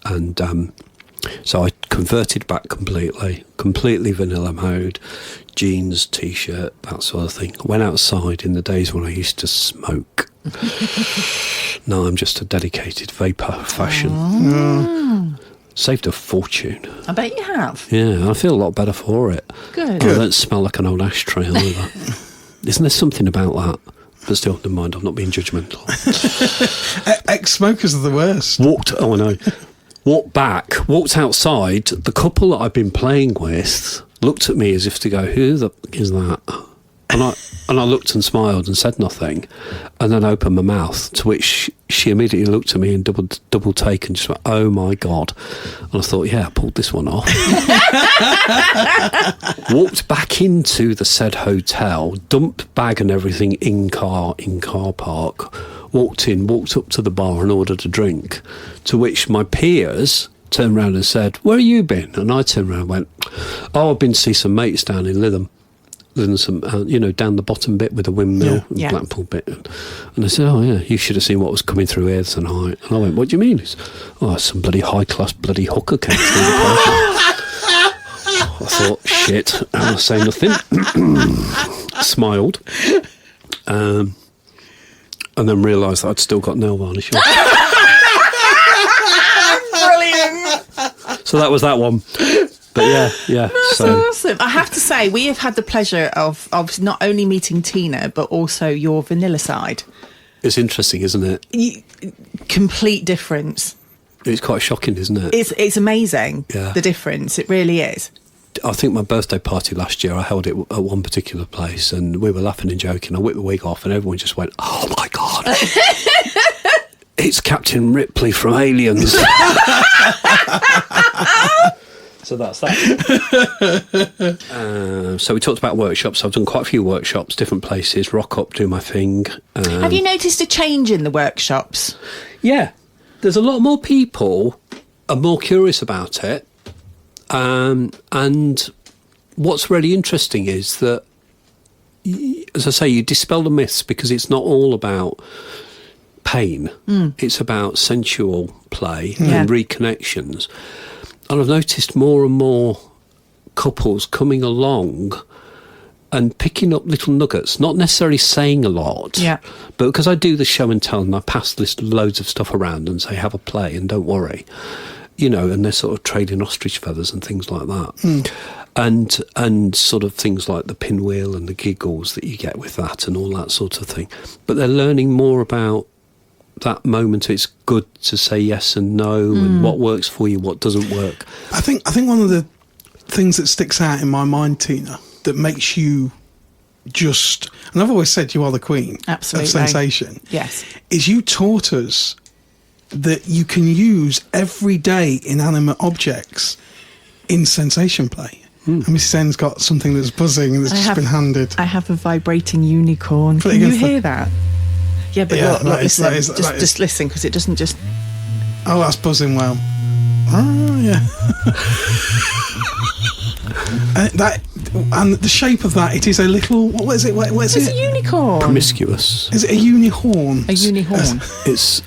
And so I converted back completely vanilla mode, jeans, T-shirt, that sort of thing. Went outside in the days when I used to smoke. Now I'm just a dedicated vapor fashion. Saved a fortune. I bet you have. Yeah, I feel a lot better for it. Good. I don't smell like an old ashtray either. Isn't there something about that? But still, never mind, I'm not being judgmental. Ex-smokers are the worst. Walked outside. The couple that I've been playing with looked at me as if to go, who the f*** is that? And I looked and smiled and said nothing, and then opened my mouth, to which she immediately looked at me and double take and just went, oh my God. And I thought, yeah, I pulled this one off. Walked back into the said hotel, dumped bag and everything in car park, walked up to the bar and ordered a drink, to which my peers turned around and said, where have you been? And I turned around and went, oh, I've been to see some mates down in Lytham, some, down the bottom bit with the windmill, and Blackpool bit. And I said, oh yeah, you should have seen what was coming through here tonight. And I went, what do you mean? He said, oh, some bloody high-class bloody hooker came through the party. I thought, shit, I'll say nothing. Smiled. And then realised that I'd still got nail varnish on. Brilliant. So that was that one. But yeah. That's awesome. I have to say, we have had the pleasure of not only meeting Tina, but also your vanilla side. It's interesting, isn't it? Complete difference. It's quite shocking, isn't it? It's amazing, yeah. The difference. It really is. I think my birthday party last year, I held it at one particular place, and we were laughing and joking. I whipped the wig off, and everyone just went, oh my God. It's Captain Ripley from Aliens. So that's that. So we talked about workshops. I've done quite a few workshops, different places, rock up, do my thing. Have you noticed a change in the workshops? Yeah. There's a lot more people are more curious about it. And what's really interesting is that, as I say, you dispel the myths, because it's not all about pain. It's about sensual play and reconnections. And I've noticed more and more couples coming along and picking up little nuggets, not necessarily saying a lot, but because I do the show and tell, and I pass loads of stuff around and say, have a play and don't worry. you know, and they're sort of trading ostrich feathers and things like that. And sort of things like the pinwheel and the giggles that you get with that and all that sort of thing. But they're learning more about that moment. It's good to say yes and no, and what works for you, what doesn't work. I think one of the things that sticks out in my mind, Tina, that makes you just, and I've always said you are the queen Absolutely. of sensation. Yes. Is you taught us that you can use everyday inanimate objects in sensation play. And Mrs. N's got something that's buzzing that's just been handed. I have a vibrating unicorn. Can you hear that? Yeah, but look, listen, just listen, because it doesn't just... Oh, that's buzzing well. Oh, yeah. and the shape of that, it is a little... What is it? It's a unicorn. Promiscuous. Is it a unihorn? A unihorn. This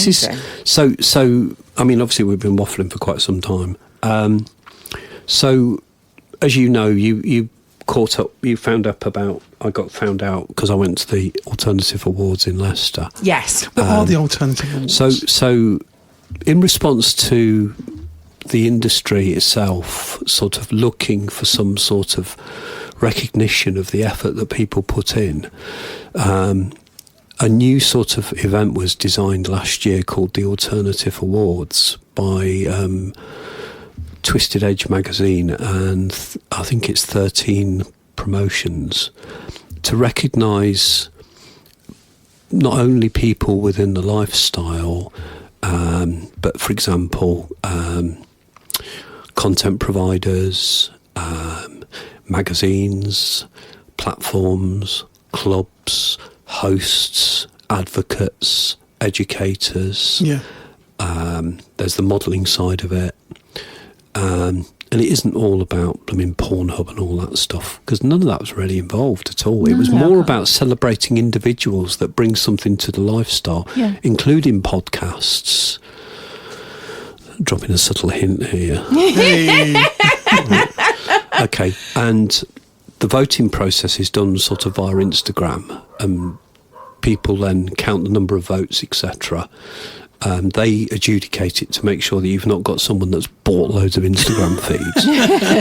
is so. I mean, obviously we've been waffling for quite some time. So, as you know, you caught up. You found out about. I got found out because I went to the Alternative Awards in Leicester. Yes. What are the Alternative Awards? So in response to the industry itself, sort of looking for some sort of recognition of the effort that people put in. A new sort of event was designed last year called the Alternative Awards by Twisted Edge magazine, and I think it's 13 promotions to recognise not only people within the lifestyle, but for example, content providers, magazines, platforms, clubs, hosts, advocates, educators. Yeah. There's the modelling side of it. And it isn't all about Pornhub and all that stuff, because none of that was really involved at all. It was more about celebrating individuals that bring something to the lifestyle, including podcasts. Dropping a subtle hint here. Hey. Okay, and the voting process is done sort of via Instagram, and people then count the number of votes, etc. They adjudicate it to make sure that you've not got someone that's bought loads of Instagram feeds.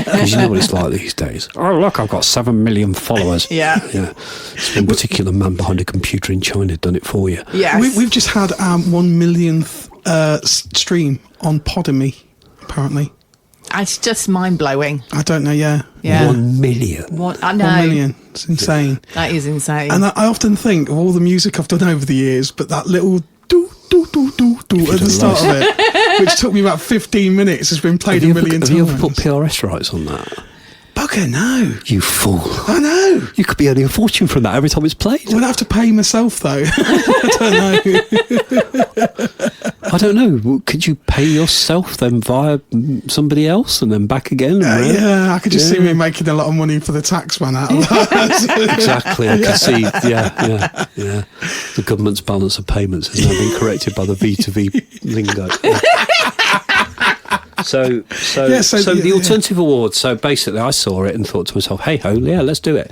Because you know what it's like these days. Oh, look, I've got 7 million followers. Yeah. It's one particular man behind a computer in China done it for you. Yes. We've just had our 1 millionth stream on Podemy, apparently. It's just mind-blowing. I don't know, yeah. 1 million. I know. 1 million. It's insane. That is insane. And I often think of all the music I've done over the years, but that little do at the start of it, which took me about 15 minutes, has been played a million times. Have you ever put PRS rights on that? Bugger, no. You fool. I know. You could be earning a fortune from that every time it's played. Would I have to pay myself, though? I don't know. I don't know. Could you pay yourself then via somebody else and then back again? Yeah, I could just see me making a lot of money for the tax man out of that. Exactly. I can see. Yeah. The government's balance of payments has now been corrected by the V2V lingo. So the Alternative Awards. So basically, I saw it and thought to myself, "Hey ho, yeah, let's do it."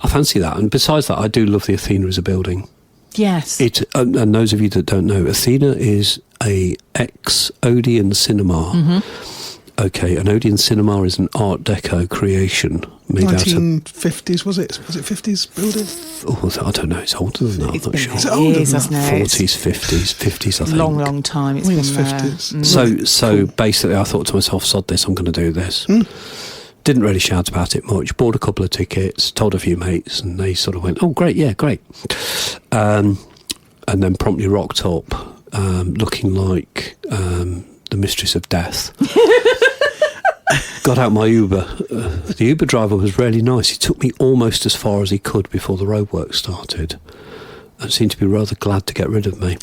I fancy that, and besides that, I do love the Athena as a building. Yes. And those of you that don't know, Athena is a ex-Odeon cinema. Mm-hmm. Okay, an Odeon cinema is an Art Deco creation made 1950s, was it? Was it 50s building? I don't know. It's older than that. I'm not sure. Is it older than that? 40s, 50s, I think. Long time. It's been 50s. So basically, I thought to myself, sod this, I'm going to do this. Didn't really shout about it much. Bought a couple of tickets, told a few mates, and they sort of went, "Oh, great, yeah, great." And then promptly rocked up, looking like the mistress of death. Got out my Uber. The Uber driver was really nice. He took me almost as far as he could before the roadwork started, and seemed to be rather glad to get rid of me.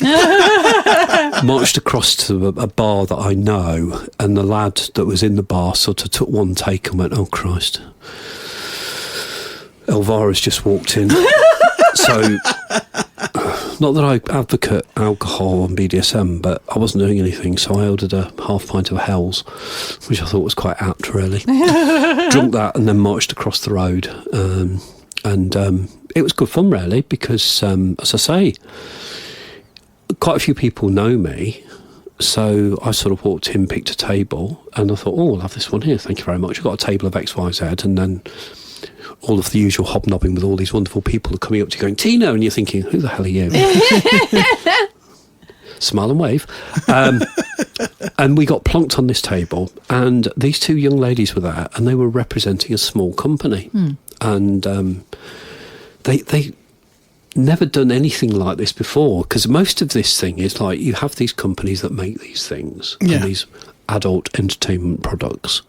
Marched across to a bar that I know, and the lad that was in the bar sort of took one take and went, "Oh, Christ. Elvira's just walked in." So, not that I advocate alcohol and BDSM, but I wasn't doing anything, so I ordered a half pint of Hell's, which I thought was quite apt, really. Drunk that and then marched across the road. And it was good fun, really, because, as I say, quite a few people know me, So I sort of walked in, picked a table, and I thought, oh, I'll have this one here. Thank you very much. I've got a table of X, Y, Z, and then all of the usual hobnobbing with all these wonderful people are coming up to you going, Tina, and you're thinking, who the hell are you? Smile and wave. And we got plonked on this table, and these two young ladies were there, and they were representing a small company. And they never done anything like this before, because most of this thing is like you have these companies that make these things, and these adult entertainment products.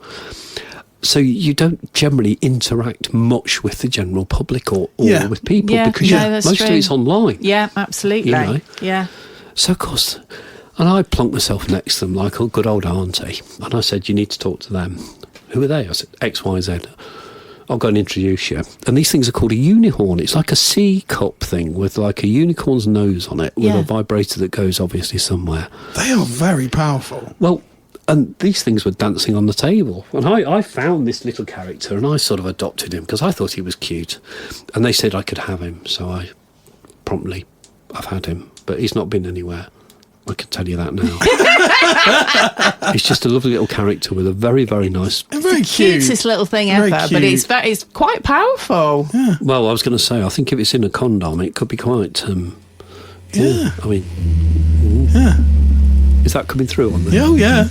So you don't generally interact much with the general public or with people, because most of it's online. Yeah, absolutely. You know? Yeah. So, of course, and I plunked myself next to them like a good old auntie, and I said, you need to talk to them. Who are they? I said, X, Y, Z. I'll go and introduce you. And these things are called a unicorn. It's like a C cup thing with like a unicorn's nose on it with a vibrator that goes obviously somewhere. They are very powerful. Well, and these things were dancing on the table. And I found this little character and I sort of adopted him because I thought he was cute. And they said I could have him. So I've had him. But he's not been anywhere. I can tell you that now. He's just a lovely little character with a very, very nice... Very cute. Cutest little thing ever, but it's quite powerful. Yeah. Well, I was going to say, I think if it's in a condom, it could be quite... I mean... Yeah. Is that coming through on there? Oh, yeah.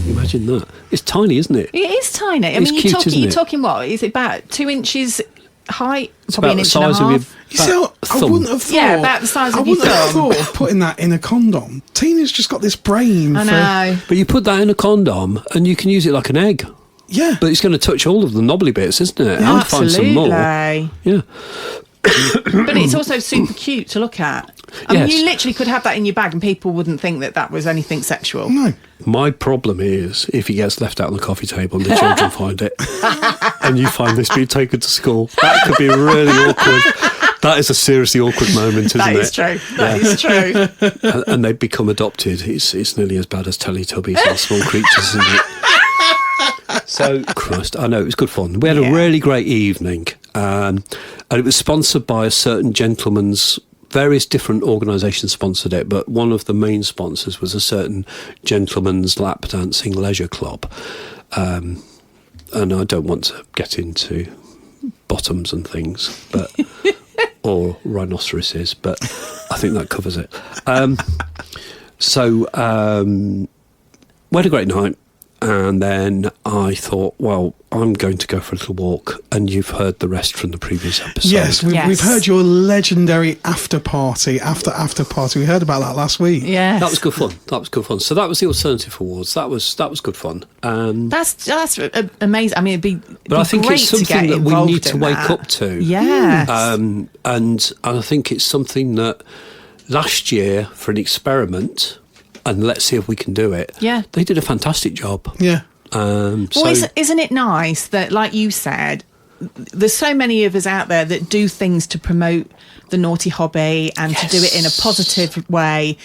Imagine that. It's tiny, isn't it? It is tiny. I It's mean, cute, isn't you're it? talking what? Is it about 2 inches height? It's Probably about an the inch and a size of half. your You see, I thumb. wouldn't have thought... Yeah, about the size of your I wouldn't have thumb. thought of putting that in a condom. Tina's just got this brain I for... know. But you put that in a condom and you can use it like an egg. Yeah. But it's going to touch all of the knobbly bits, isn't it? And find some more. Absolutely. Yeah. But it's also super cute to look at. I mean, Yes. you literally could have that in your bag and people wouldn't think that was anything sexual. No. My problem is if he gets left out on the coffee table and the children find it and you find this being taken to school, that could be really awkward. That is a seriously awkward moment, isn't That it? is true. That is true. And they become adopted. It's nearly as bad as Teletubbies and small creatures, isn't it? So, Christ, I know, it was good fun. We had a really great evening. And it was sponsored by a certain gentleman's... Various different organisations sponsored it, but one of the main sponsors was a certain gentleman's lap dancing leisure club. And I don't want to get into bottoms and things, but or rhinoceroses, but I think that covers it. So we had a great night, and then I thought, well, I'm going to go for a little walk, and you've heard the rest from the previous episode. Yes, we've heard your legendary after party. We heard about that last week. Yes. That was good fun. So that was the Alternative Awards. That was good fun. That's amazing. I mean, it'd be But I think great it's to something get that we involved need to in wake that. up to. Yes. And I think it's something that last year, for an experiment, and let's see if we can do it. Yeah. They did a fantastic job. Yeah. Well, isn't it nice that, like you said, there's so many of us out there that do things to promote the naughty hobby and to do it in a positive way,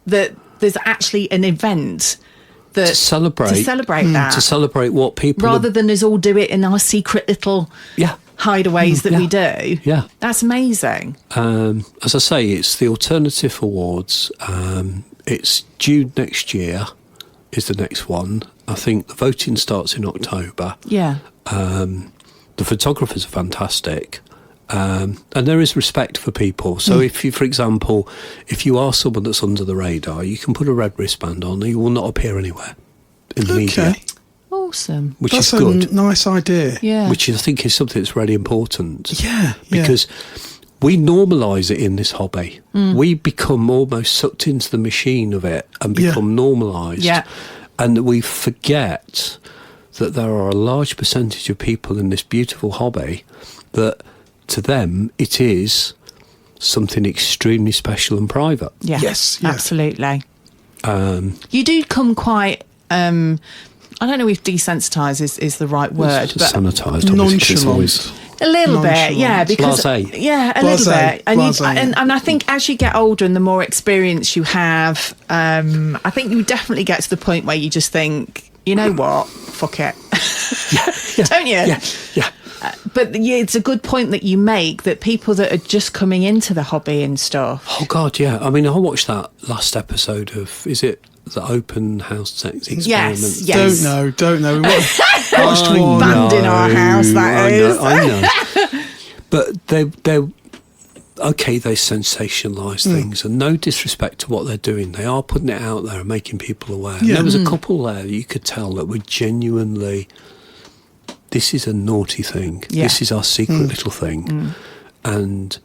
that there's actually an event that to celebrate that. To celebrate what people... Rather than us all do it in our secret little hideaways that we do. Yeah. That's amazing. As I say, it's the Alternative Awards. It's June next year is the next one. I think the voting starts in October. Yeah. The photographers are fantastic. And there is respect for people. So if you, for example, if you are someone that's under the radar, you can put a red wristband on and you will not appear anywhere in the media. Awesome. Which That's is good. a nice idea. Yeah. Which I think is something that's really important. Yeah. Because we normalise it in this hobby. We become almost sucked into the machine of it and become normalised. Yeah. And we forget that there are a large percentage of people in this beautiful hobby that, to them, it is something extremely special and private. Yeah. Yes, yeah. Absolutely. You do come quite... I don't know if desensitised is the right word, but Sanitised, obviously. Nonchalant. a little bit, yeah, because Blasé. yeah, a little bit, and Blasé. and I think as you get older and the more experience you have, I think you definitely get to the point where you just think, you know what, fuck it, don't you? Yeah. But yeah, it's a good point that you make, that people that are just coming into the hobby and stuff. Oh God, yeah. I mean, I watched that last episode of, is it the open house sex experiment. Yes. Don't know. We watched one. Banned in our house, that is. I know. But they're okay, they sensationalise things, and no disrespect to what they're doing. They are putting it out there and making people aware. And there was a couple there that you could tell that were genuinely, this is a naughty thing. Yeah. This is our secret little thing. And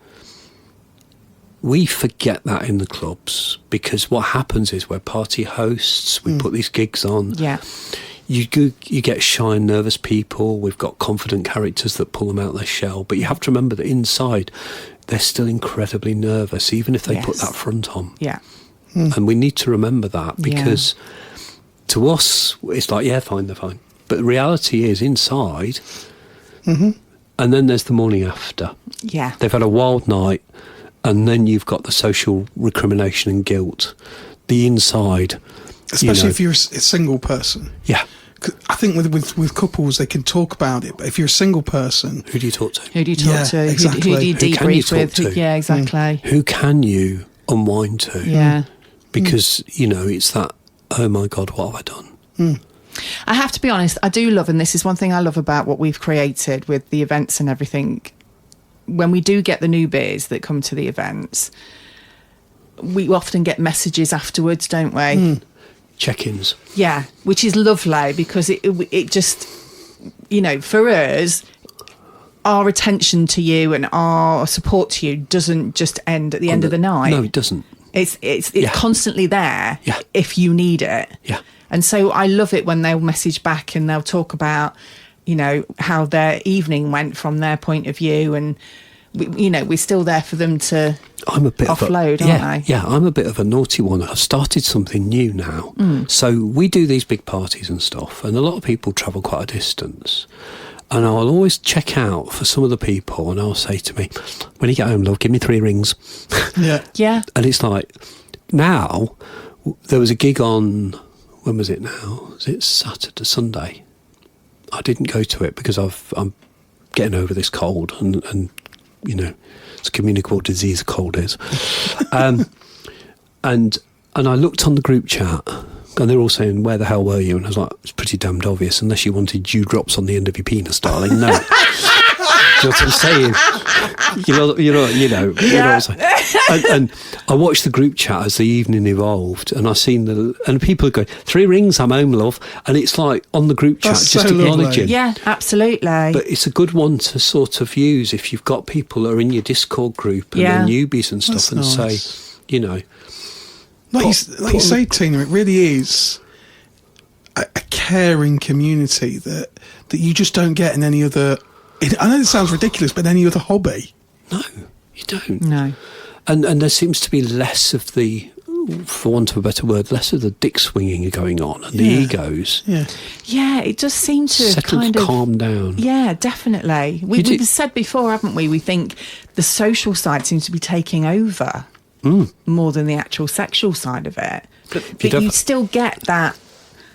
we forget that in the clubs, because what happens is we're party hosts, we put these gigs on. Yeah. You get shy and nervous people. We've got confident characters that pull them out their shell. But you have to remember that inside, they're still incredibly nervous, even if they put that front on. Yeah. And we need to remember that, because to us, it's like, yeah, fine, they're fine. But the reality is inside, and then there's the morning after. Yeah. They've had a wild night, and then you've got the social recrimination and guilt. The inside. Especially if you're a single person. Yeah. I think with couples, they can talk about it, but if you're a single person... Who do you talk to? Who do you talk to? Exactly. Who do you Who can you debrief talk with? to? Yeah, exactly. Who can you unwind to? Yeah. Because, it's that, oh my God, what have I done? I have to be honest, I do love, and this is one thing I love about what we've created with the events and everything. When we do get the newbies that come to the events, we often get messages afterwards, don't we? Check-ins. Yeah, which is lovely, because it just, for us, our attention to you and our support to you doesn't just end at the end of the night. No, it doesn't. It's constantly there if you need it. Yeah. And so I love it when they'll message back and they'll talk about, how their evening went from their point of view, and we're still there for them to offload, aren't I? Yeah, I'm a bit of a naughty one. I've started something new now. So we do these big parties and stuff, and a lot of people travel quite a distance. And I'll always check out for some of the people, and I'll say to me, when you get home, love, give me 3 rings. Yeah. Yeah. And it's like, now, there was a gig on, when was it now? Was it Sunday? I didn't go to it because I'm getting over this cold, and it's a communicable disease, a cold is. And I looked on the group chat, and they're all saying, where the hell were you? And I was like, it's pretty damned obvious, unless you wanted dewdrops on the end of your penis, darling. No. Do you know what I'm saying? You know what I'm saying? And I watched the group chat as the evening evolved, and I seen and people go, 3 rings, I'm home, love. And it's like on the group chat, That's just so acknowledging. lovely. Yeah, absolutely. But it's a good one to sort of use if you've got people that are in your Discord group and they're newbies and stuff. That's and nice. say, Like you say, Tina, it really is a caring community that you just don't get in any other... I know this sounds ridiculous, but any other hobby. No, you don't. No. And there seems to be less of the, for want of a better word, less of the dick swinging going on and the egos. Yeah. Yeah, it just seems to have Settled, kind of... calm down. Yeah, definitely. We've said before, haven't we? We think the social side seems to be taking over more than the actual sexual side of it. But you still get that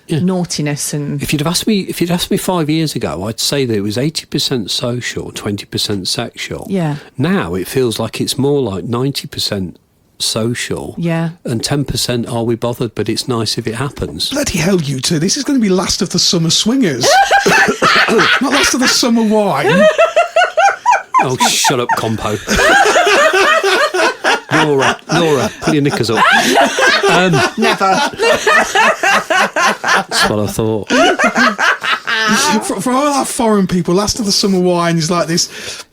naughtiness and... If you'd asked me 5 years ago, I'd say that it was 80% social, 20% sexual. Yeah. Now it feels like it's more like 90% social. Yeah. And 10% are we bothered, but it's nice if it happens. Bloody hell, you two. This is going to be last of the summer swingers. Not last of the summer wine. Oh, shut up, Compo. Nora, pull your knickers up. Never. That's what I thought. For all our foreign people, Last of the Summer Wine is like this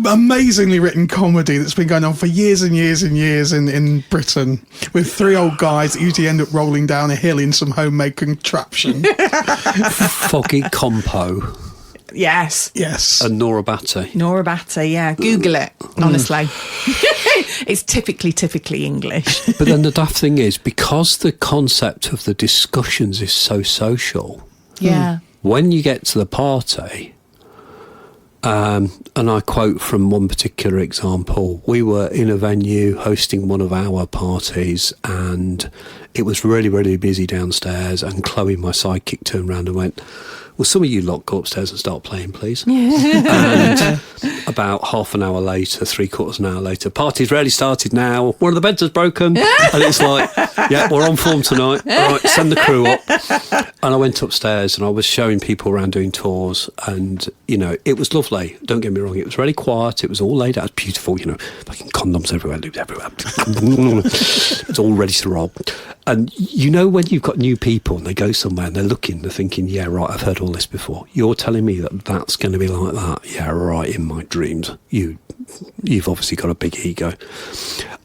amazingly written comedy that's been going on for years and years and years in Britain, with 3 old guys that usually end up rolling down a hill in some homemade contraption. Foggy Compo. Yes. Yes. And Nora Batty. Nora Batty, yeah. Google it, honestly. It's typically English. But then the daft thing is, because the concept of the discussions is so social, when you get to the party, and I quote from one particular example, we were in a venue hosting one of our parties, and it was really, really busy downstairs, and Chloe, my sidekick, turned around and went, will some of you lot go upstairs and start playing, please? And about half an hour later, 3/4 an hour later, party's really started now. One of the beds has broken. And it's like, yeah, we're on form tonight. All right, send the crew up. And I went upstairs and I was showing people around doing tours. And, you know, it was lovely. Don't get me wrong. It was really quiet. It was all laid out. It was beautiful, you know, fucking condoms everywhere, lubes everywhere. It's all ready to roll. And you know when you've got new people and they go somewhere and they're looking, they're thinking, yeah, right, I've heard all this before. You're telling me that that's going to be like that? Yeah, right, in my dreams. You've obviously got a big ego.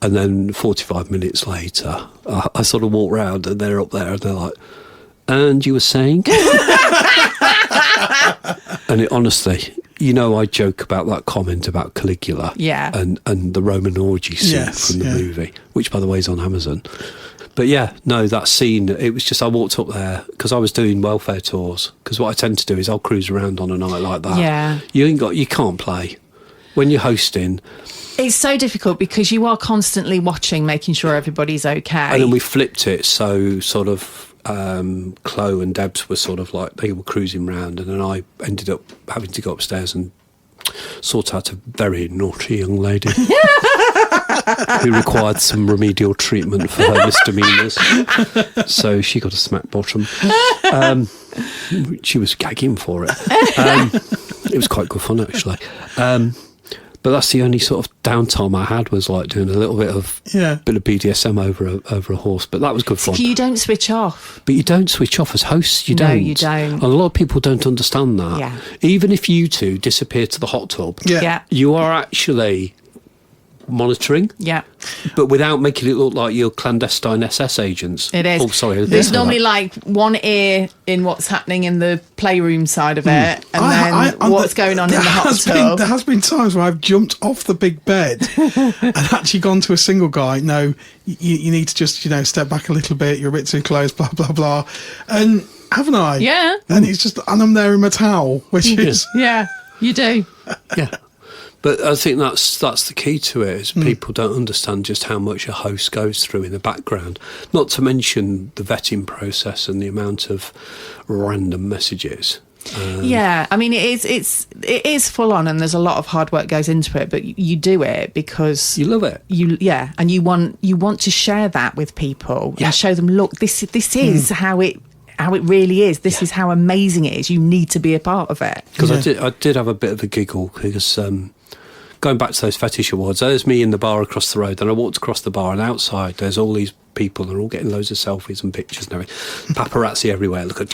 And then 45 minutes later, I sort of walk round and they're up there and they're like, and you were saying? And it, honestly, you know, I joke about that comment about Caligula and the Roman orgy scene from the movie, which, by the way, is on Amazon. But yeah, no, that scene, it was just, I walked up there because I was doing welfare tours. Because what I tend to do is I'll cruise around on a night like that. Yeah. You can't play. When you're hosting... It's so difficult because you are constantly watching, making sure everybody's okay. And then we flipped it, so sort of Chloe and Debs were sort of like, they were cruising round, and then I ended up having to go upstairs and sort out a very naughty young lady who required some remedial treatment for her misdemeanours. So she got a smack bottom. She was gagging for it. It was quite good fun, actually. But that's the only sort of downtime I had, was like doing a little bit of BDSM over a horse. But that was good fun. You don't switch off. But you don't switch off as hosts. You don't. No, you don't. And a lot of people don't understand that. Yeah. Even if you two disappear to the hot tub, you are actually monitoring. Yeah. But without making it look like you're clandestine SS agents. It is. Oh, sorry. There's normally like one ear in what's happening in the playroom side of it, and then what's going on in the hot tub. There has been times where I've jumped off the big bed and actually gone to a single guy. No, you need to just, you know, step back a little bit. You're a bit too close, blah, blah, blah. And haven't I? Yeah. And it's just, and I'm there in my towel, which is... Yeah, you do. Yeah. But I think that's the key to it, is people don't understand just how much a host goes through in the background. Not to mention the vetting process and the amount of random messages. Yeah, I mean, it is full on, and there's a lot of hard work goes into it. But you do it because you love it. And you want to share that with people and show them, look, this is how it really is. This is how amazing it is. You need to be a part of it. Because I did have a bit of a giggle because going back to those fetish awards, there's me in the bar across the road, and I walked across the bar, and outside there's all these people, they're all getting loads of selfies and pictures and everything. Paparazzi everywhere, look at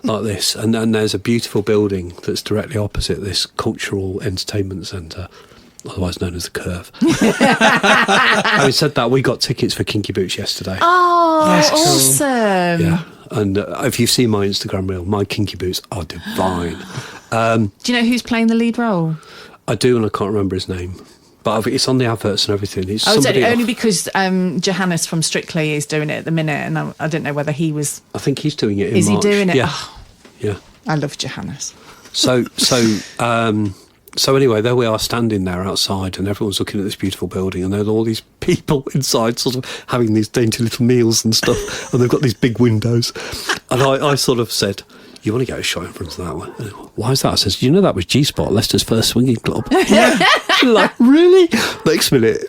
like this. And then there's a beautiful building that's directly opposite this cultural entertainment centre, otherwise known as the Curve. Having said that, we got tickets for Kinky Boots yesterday. Oh, that's awesome. Yeah. And if you've seen my Instagram reel, my Kinky Boots are divine. Do you know who's playing the lead role? I do, and I can't remember his name. But it's on the adverts and everything. It's only because Johannes from Strictly is doing it at the minute, and I didn't know whether he was... I think he's doing it in March. Is he doing it? Yeah. Oh, yeah. I love Johannes. So anyway, there we are standing there outside, and everyone's looking at this beautiful building, and there's all these people inside sort of having these dainty little meals and stuff, and they've got these big windows. And I sort of said, you want to get a shot in front of that one? Why is that? I says, you know that was G-Spot, Leicester's first swinging club. Like, really? Next minute,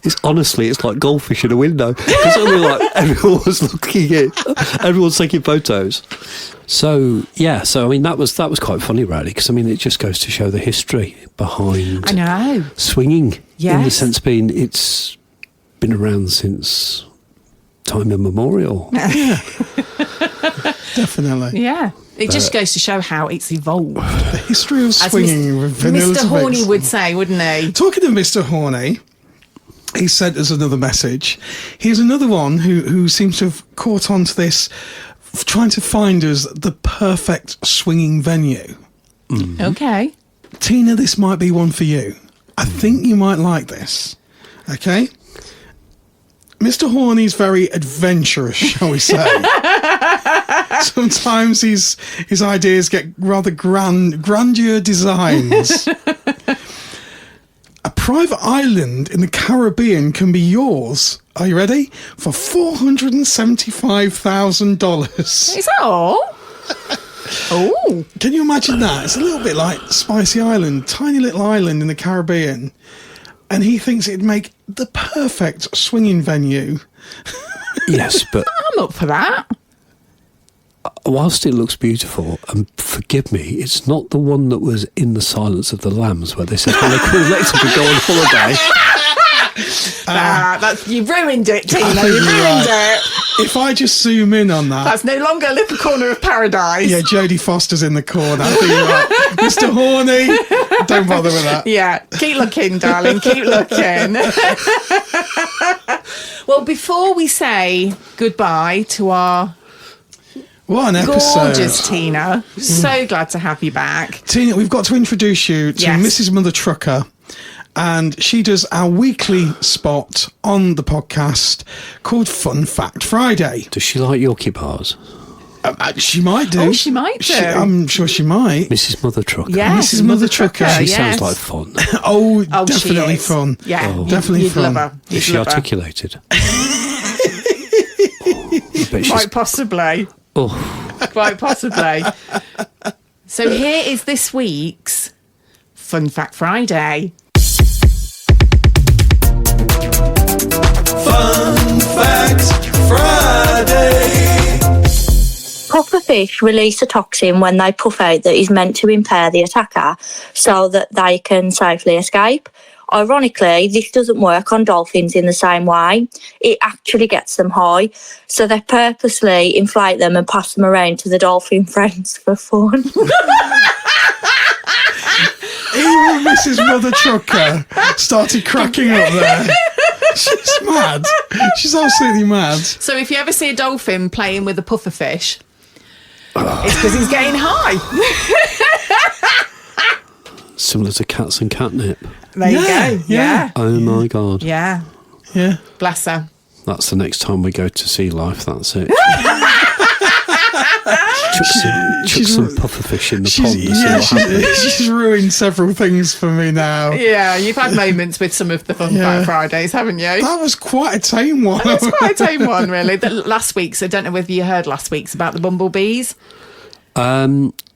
it's like goldfish in a window. It's only like everyone was looking in, everyone's taking photos. So I mean that was quite funny, really, because I mean it just goes to show the history behind swinging. Yes. In the sense being it's been around since time immemorial. Definitely. Yeah. It just goes to show how it's evolved. The history of swinging with Vanilla Mr. Horny would say, wouldn't he? Talking of Mr. Horny, he sent us another message. Here's another one who seems to have caught on to this, trying to find us the perfect swinging venue. Okay. Tina, this might be one for you. I think you might like this. Okay? Mr. Horny's very adventurous, shall we say. Sometimes his ideas get rather grandeur designs. A private island in the Caribbean can be yours. Are you ready? For $475,000. Is that all? Oh, Can you imagine that? It's a little bit like Spicy Island, tiny little island in the Caribbean. And he thinks it'd make the perfect swinging venue. Yes, but I'm up for that. whilst it looks beautiful, and forgive me, it's not the one that was in The Silence of the Lambs where they said, well, they could later we go on holiday. You ruined it, Tina. You ruined it. If I just zoom in on that. That's no longer a little corner of paradise. Yeah, Jodie Foster's in the corner. I think you're right. Mr. Horny, don't bother with that. Yeah, keep looking, darling. Keep looking. Well, before we say goodbye to our What an episode. gorgeous Tina, so glad to have you back. Tina, we've got to introduce you to Yes. Mrs. Mother Trucker. And she does our weekly spot on the podcast called Fun Fact Friday. Does she like Yorkie bars? She might do. Oh, she might do. I'm sure she might. Mrs. Mother Trucker. Yes, Mrs. Mother Trucker. She yes. sounds like fun. Oh, Oh, definitely she is. fun. Yeah, Definitely you'd fun. love her. Is You'd she love her. articulated? I bet she's... Quite possibly. Oh, Quite possibly. So here is this week's Fun Fact Friday. Fun Fact Friday. Pufferfish release a toxin when they puff out that is meant to impair the attacker so that they can safely escape. Ironically, this doesn't work on dolphins in the same way. It actually gets them high, so they purposely inflate them and pass them around to the dolphin friends for fun. Even Mrs. Mother Trucker started cracking up there. She's mad. She's absolutely mad. So if you ever see a dolphin playing with a pufferfish, it's because he's getting high. similar to cats and catnip. There you go. Yeah. Oh my God. Yeah. Yeah. Bless her. That's the next time we go to Sea Life, that's it. chuck some pufferfish in the pond and see what happens. She's ruined several things for me now. Yeah, you've had moments with some of the Fun Fact Fridays, haven't you? That was quite a tame one. That's quite a tame one, really. Last week's, I don't know whether you heard last week's about the bumblebees.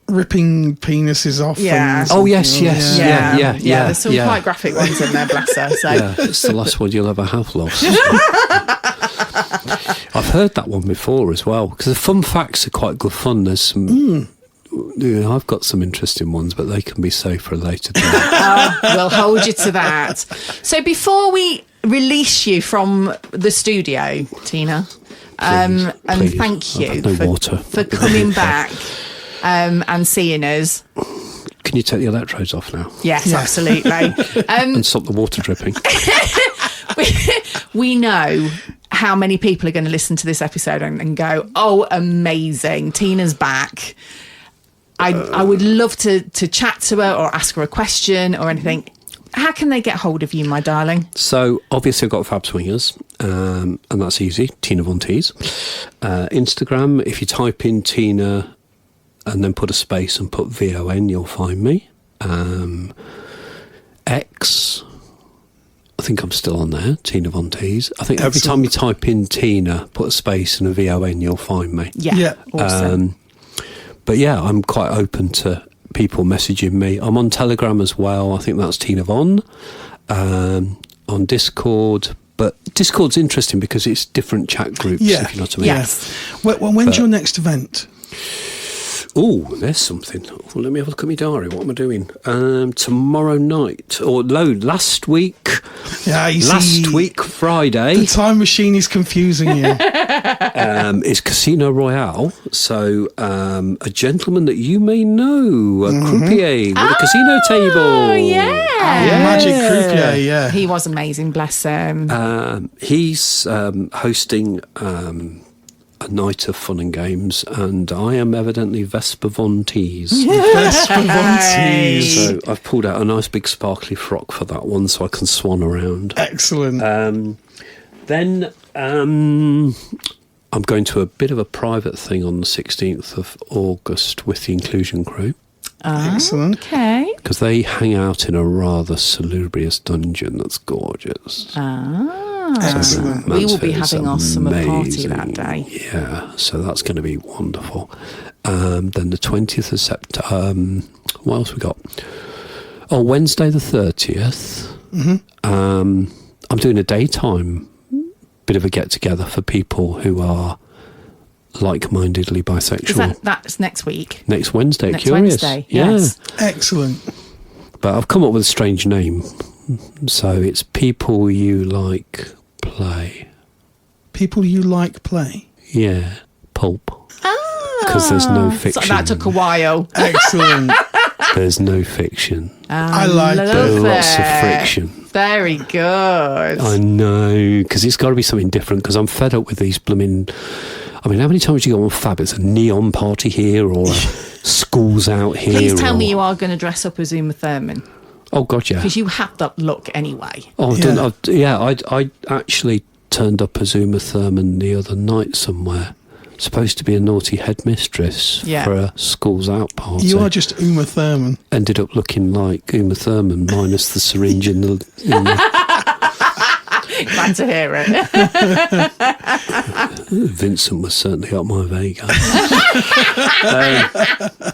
Ripping penises off. Yeah. And Oh, yes. Yeah. There's some quite graphic ones in there, bless her. So. Yeah, it's the last one you'll ever have, love. I've heard that one before as well, because the fun facts are quite good fun. There's some... I've got some interesting ones, but they can be saved for a later time. We'll hold you to that. So before we release you from the studio, Tina, and please. thank you I've had no water. for coming back and seeing us. Can you take the electrodes off now? Yes, absolutely. And stop the water dripping? We know how many people are going to listen to this episode and go, oh, amazing, Tina's back. I would love to chat to her or ask her a question or anything. How can they get hold of you, my darling? So, obviously, I've got Fab Swingers, and that's easy, Tina Vonteese. Instagram, if you type in Tina and then put a space and put VON, you'll find me. X, I think I'm still on there, Tina Vonteese. I think every time you type in Tina, put a space and a VON, you'll find me. Yeah. Awesome. But yeah, I'm quite open to people messaging me. I'm on Telegram as well. I think that's Tina Von. On Discord. But Discord's interesting because it's different chat groups, if you know what I mean. Yes. When's your next event? Oh, there's something. Oh, let me have a look at my diary. What am I doing? Tomorrow night. Last week. Yeah, Last week, Friday. The time machine is confusing you. Is Casino Royale. So, a gentleman that you may know, a croupier with a casino table. Oh, yeah. Magic croupier, yeah. He was amazing, bless him. He's hosting a night of fun and games, and I am evidently Vesper Vonteese. Vesper Vonteese. So I've pulled out a nice big sparkly frock for that one so I can swan around. Excellent. Then I'm going to a bit of a private thing on the 16th of August with the Inclusion Crew. Excellent. Okay. Because they hang out in a rather salubrious dungeon that's gorgeous. Excellent. We will be That's having our summer party amazing. that day. Yeah, so that's going to be wonderful. Then the 20th of September, what else we got? Oh, Wednesday the 30th. I'm doing a daytime bit of a get-together for people who are like-mindedly bisexual. That's next week. Next Wednesday, Next Curious. Wednesday, Yeah. yes. Excellent. But I've come up with a strange name. So it's People You Like Play. People you like play. Yeah, pulp. Because there's no fiction. So that took a while. Excellent. There's no fiction. I like love There are lots of it. friction. Very good. I know, because it's got to be something different, because I'm fed up with these blooming... I mean, how many times do you go on Fab? It's a neon party here, or school's out here. Please tell or... me you are going to dress up as Uma Thurman, Oh, God, yeah. because you have that look anyway. Oh, Yeah. I actually turned up as Uma Thurman the other night somewhere. Supposed to be a naughty headmistress Yeah. for a school's out party. You are just Uma Thurman. Ended up looking like Uma Thurman minus the syringe in the Glad to hear it. Vincent was certainly up my Vega.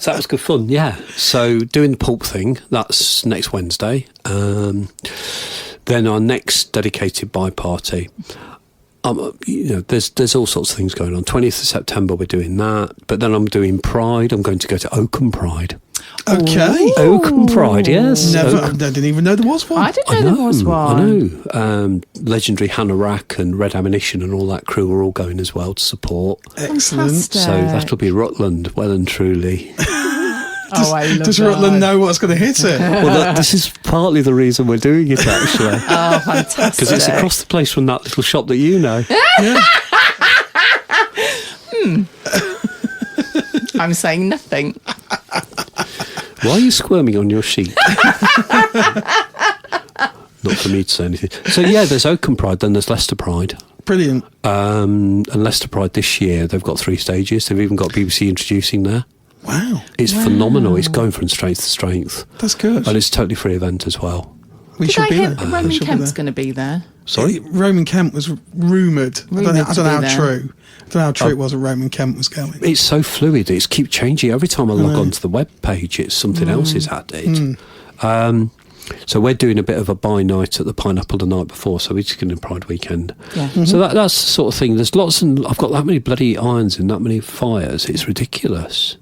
So that was good fun, yeah. So doing the pulp thing, that's next Wednesday. Then our next dedicated bi party. There's all sorts of things going on. 20th of September we're doing that, but then I'm doing Pride. I'm going to go to Oakham Pride. Okay. Oakham Pride, yes. I didn't even know there was one. I didn't know there was one. I know. Legendary Hannah Rack and Red Ammunition and all that crew are all going as well to support. Excellent. Fantastic. So that'll be Rutland, well and truly. I love Does that. Rutland know what's going to hit it? Well, this is partly the reason we're doing it, actually. Oh, fantastic. Because it's across the place from that little shop that you know. Yeah. I'm saying nothing. Why are you squirming on your sheet? Not for me to say anything. So, yeah, there's Oakham Pride, then there's Leicester Pride. Brilliant. And Leicester Pride this year, they've got 3 stages. They've even got BBC introducing there. Wow. It's phenomenal. It's going from strength to strength. That's good. And it's a totally free event as well. We Did should I be hear there. Roman We should be Kemp's there. going to be there? Sorry? Roman Kemp was rumoured. I don't know to how be there. true. I don't know how true it was that Roman Kemp was going. It's so fluid. It's keep changing. Every time I log onto the web page, it's something else is added. So we're doing a bit of a buy night at the Pineapple the night before, so we're just going to Pride weekend. Yeah. So that's the sort of thing. There's lots, and I've got that many bloody irons in that many fires. It's ridiculous.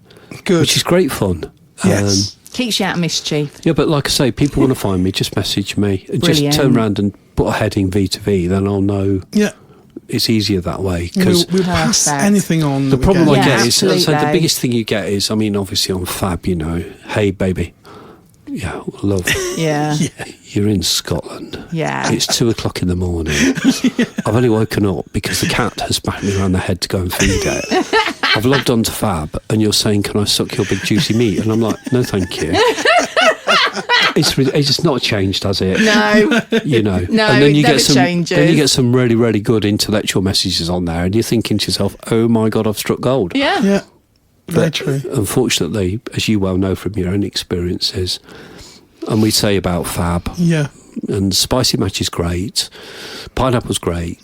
Good. Which is great fun. Yes. Keeps you out of mischief. Yeah, but like I say, people want to find me, just message me. And just Brilliant. turn around and put a heading V to V, then I'll know Yeah. it's easier that way. Because We'll pass Perfect. anything on. the that we problem get. I get Yeah, is, so the absolutely. biggest thing you get is, I mean, obviously on Fab, hey, baby. Yeah, love. Yeah. You're in Scotland. Yeah. It's 2:00 in the morning. I've only woken up because the cat has smacked me around the head to go and feed it. I've logged on to Fab and you're saying, can I suck your big juicy meat? And I'm like, no, thank you. It's just not changed, has it? No. No, it and never some, changes. Then you get some really, really good intellectual messages on there and you're thinking to yourself, oh my God, I've struck gold. Yeah. Yeah. Very But true. unfortunately, as you well know from your own experiences, and we say about Fab, Yeah. and Spicy Match is great, Pineapple's great,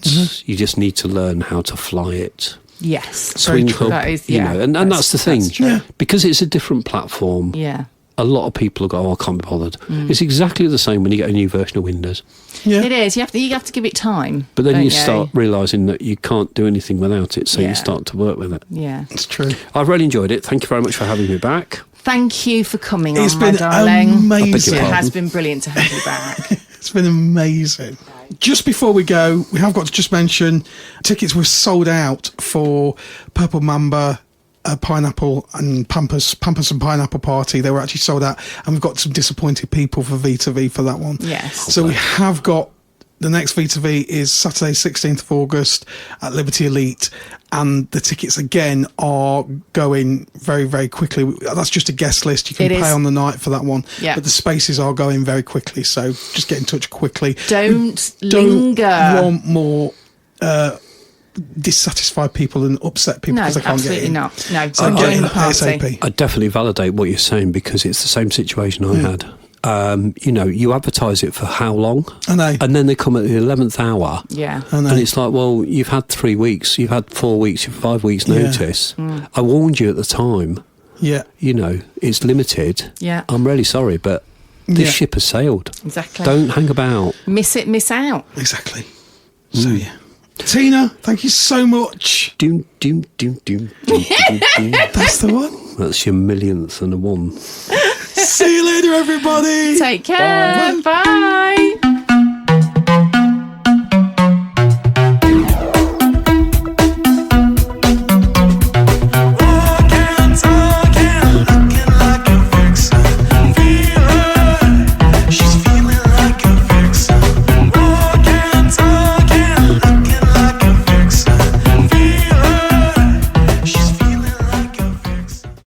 you just need to learn how to fly it. Yes. Swing true. Hub, That is, yeah. and that's the thing. true. Yeah. Because it's a different platform, Yeah. a lot of people go, I can't be bothered. It's exactly the same when you get a new version of Windows. Yeah. It is. You have to give it time. But then don't you start realising that you can't do anything without it, so Yeah. you start to work with it. Yeah. It's true. I've really enjoyed it. Thank you very much for having me back. Thank you for coming It's on, my been darling. amazing. It pardon? has been brilliant to have you back. It's been amazing. Just before we go, we have got to just mention tickets were sold out for Purple Mamba, Pineapple and Pampas and Pineapple Party. They were actually sold out, and we've got some disappointed people for V2V for that one. Yes. So we have got the next V2V is Saturday 16th of August at Liberty Elite, and the tickets again are going very, very quickly. That's just a guest list. You can It pay is. on the night for that one, Yeah. but the spaces are going very quickly, so just get in touch quickly. Don't We don't linger. want more dissatisfied people and upset people No, because they can't get absolutely in. not. No, So join get in the party. ASAP. I definitely validate what you're saying because it's the same situation I had. you advertise it for how long? I know. And then they come at the 11th hour. Yeah. I know. And it's like, well, you've had 3 weeks, you've had 4 weeks, you've had 5 weeks Yeah. notice. I warned you at the time, Yeah. it's limited. Yeah. I'm really sorry, but this Yeah. ship has sailed. Exactly. Don't hang about. Miss it, miss out. Exactly. So, yeah. Tina, thank you so much. Doom, doom, doom, doom, doom, doom, doom. That's the one. That's your millionth and a one. See you later, everybody. Take care. Bye.